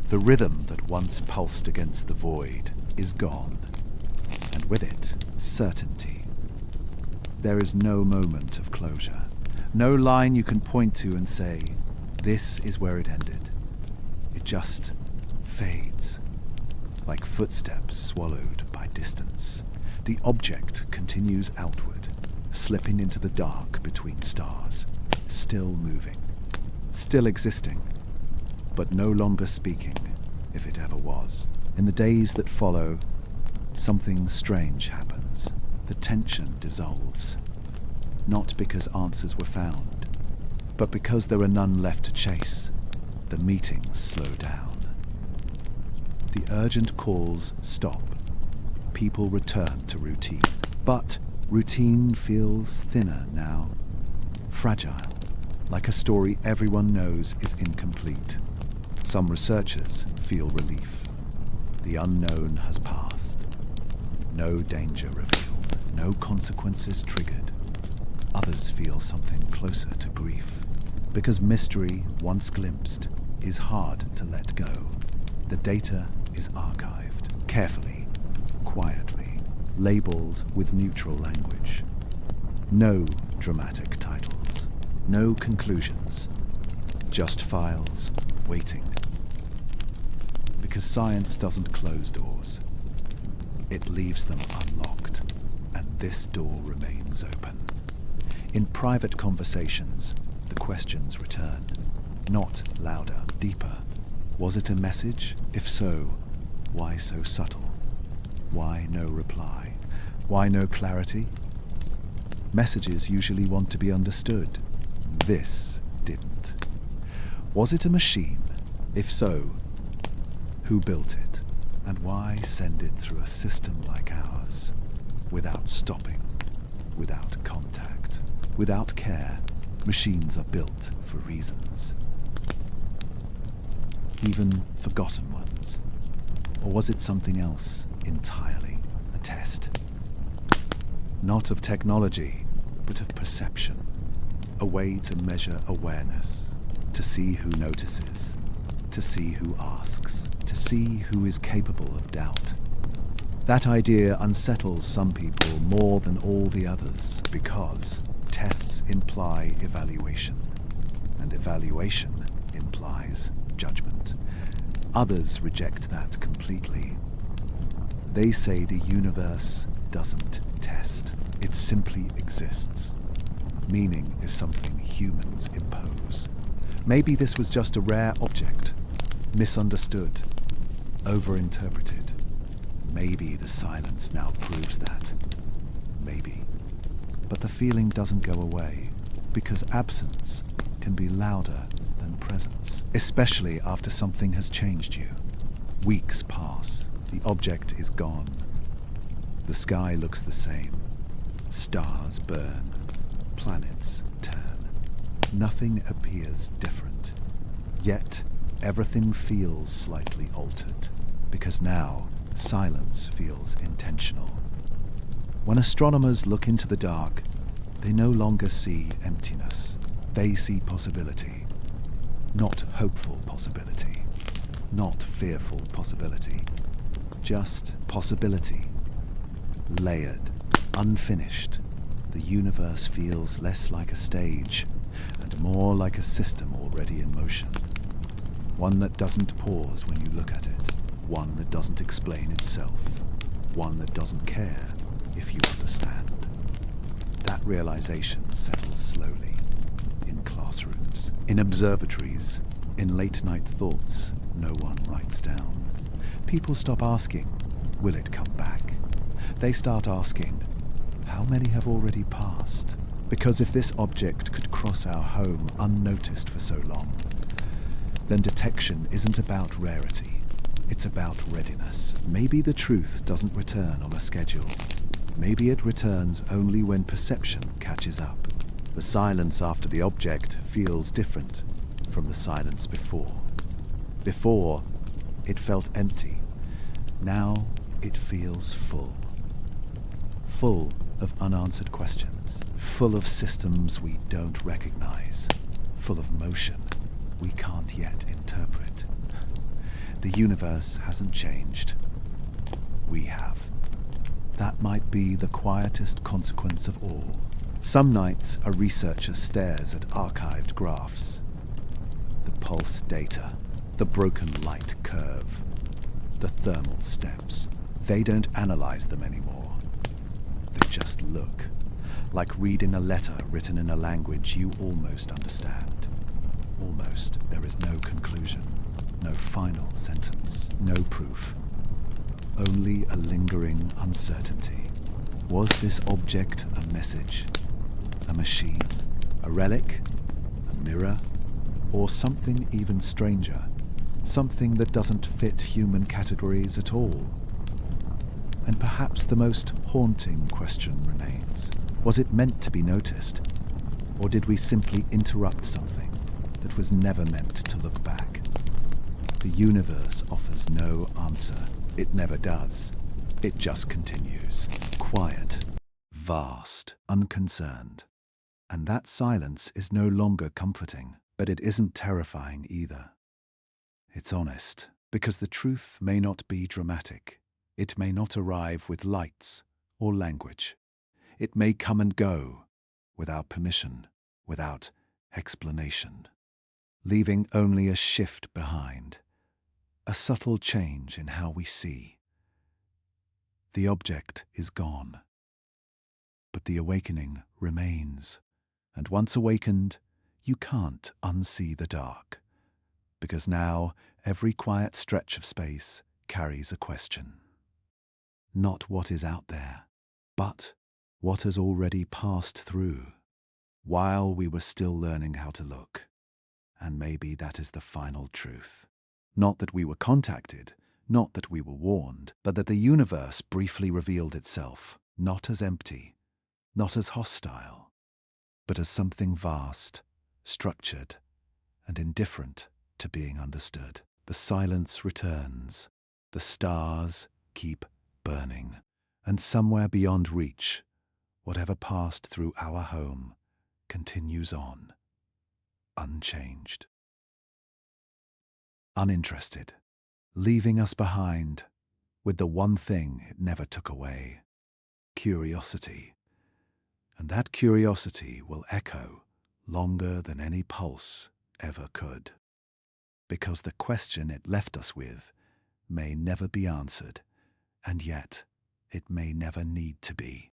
The rhythm that once pulsed against the void is gone, and with it, certainty. There is no moment of closure, no line you can point to and say, this is where it ended. It just fades, like footsteps swallowed by distance. The object continues outward, slipping into the dark between stars, still moving, still existing, but no longer speaking, if it ever was. In the days that follow, something strange happens. The tension dissolves, not because answers were found, but because there are none left to chase. The meetings slow down. The urgent calls stop. People return to routine. But routine feels thinner now, fragile, like a story everyone knows is incomplete. Some researchers feel relief. The unknown has passed. No danger revealed, no consequences triggered. Others feel something closer to grief, because mystery, once glimpsed, is hard to let go. The data is archived, carefully, quietly, labeled with neutral language. No dramatic titles, no conclusions, just files waiting. Because science doesn't close doors, it leaves them unlocked, and this door remains open. In private conversations, the questions return, not louder, deeper. Was it a message? If so, why so subtle? Why no reply? Why no clarity? Messages usually want to be understood. This didn't. Was it a machine? If so, who built it? And why send it through a system like ours? without stopping, without contact, without care. Machines are built for reasons. Even forgotten ones. Or was it something else entirely? A test? Not of technology, but of perception. A way to measure awareness, to see who notices, to see who asks, to see who is capable of doubt. That idea unsettles some people more than all the others because tests imply evaluation, and evaluation implies judgment. Others reject that completely. They say the universe doesn't test, it simply exists. Meaning is something humans impose. Maybe this was just a rare object, misunderstood, overinterpreted. Maybe the silence now proves that. Maybe. But the feeling doesn't go away, because absence can be louder than presence, especially after something has changed you. Weeks pass, the object is gone. The sky looks the same. Stars burn, planets turn. Nothing appears different. Yet, everything feels slightly altered, because now silence feels intentional. When astronomers look into the dark, they no longer see emptiness. They see possibility. Not hopeful possibility. Not fearful possibility. Just possibility. Layered, unfinished. The universe feels less like a stage and more like a system already in motion. One that doesn't pause when you look at it. One that doesn't explain itself. One that doesn't care if you understand. That realization settles slowly in classrooms, in observatories, in late-night thoughts no one writes down. People stop asking, will it come back? They start asking, how many have already passed? Because if this object could cross our home unnoticed for so long, then detection isn't about rarity. It's about readiness. Maybe the truth doesn't return on a schedule. Maybe it returns only when perception catches up. The silence after the object feels different from the silence before. Before, it felt empty. Now, it feels full. Full of unanswered questions. Full of systems we don't recognize. Full of motion we can't yet interpret. The universe hasn't changed. We have. That might be the quietest consequence of all. Some nights a researcher stares at archived graphs. The pulse data, the broken light curve, the thermal steps. They don't analyze them anymore. They just look, like reading a letter written in a language you almost understand. Almost. There is no conclusion, no final sentence, no proof. Only a lingering uncertainty. Was this object a message? A machine? A relic? A mirror? Or something even stranger? Something that doesn't fit human categories at all? And perhaps the most haunting question remains. Was it meant to be noticed? Or did we simply interrupt something that was never meant to look back? The universe offers no answer. It never does. It just continues. Quiet, vast, unconcerned. And that silence is no longer comforting, but it isn't terrifying either. It's honest, because the truth may not be dramatic. It may not arrive with lights or language. It may come and go, without permission, without explanation, leaving only a shift behind, a subtle change in how we see. The object is gone, but the awakening remains, and once awakened, you can't unsee the dark, because now every quiet stretch of space carries a question. Not what is out there, but what has already passed through, while we were still learning how to look. And maybe that is the final truth. Not that we were contacted, not that we were warned, but that the universe briefly revealed itself, not as empty, not as hostile, but as something vast, structured, and indifferent to being understood. The silence returns, the stars keep burning, and somewhere beyond reach, whatever passed through our home continues on, unchanged. Uninterested, leaving us behind with the one thing it never took away, curiosity. And that curiosity will echo longer than any pulse ever could, because the question it left us with may never be answered, and yet it may never need to be.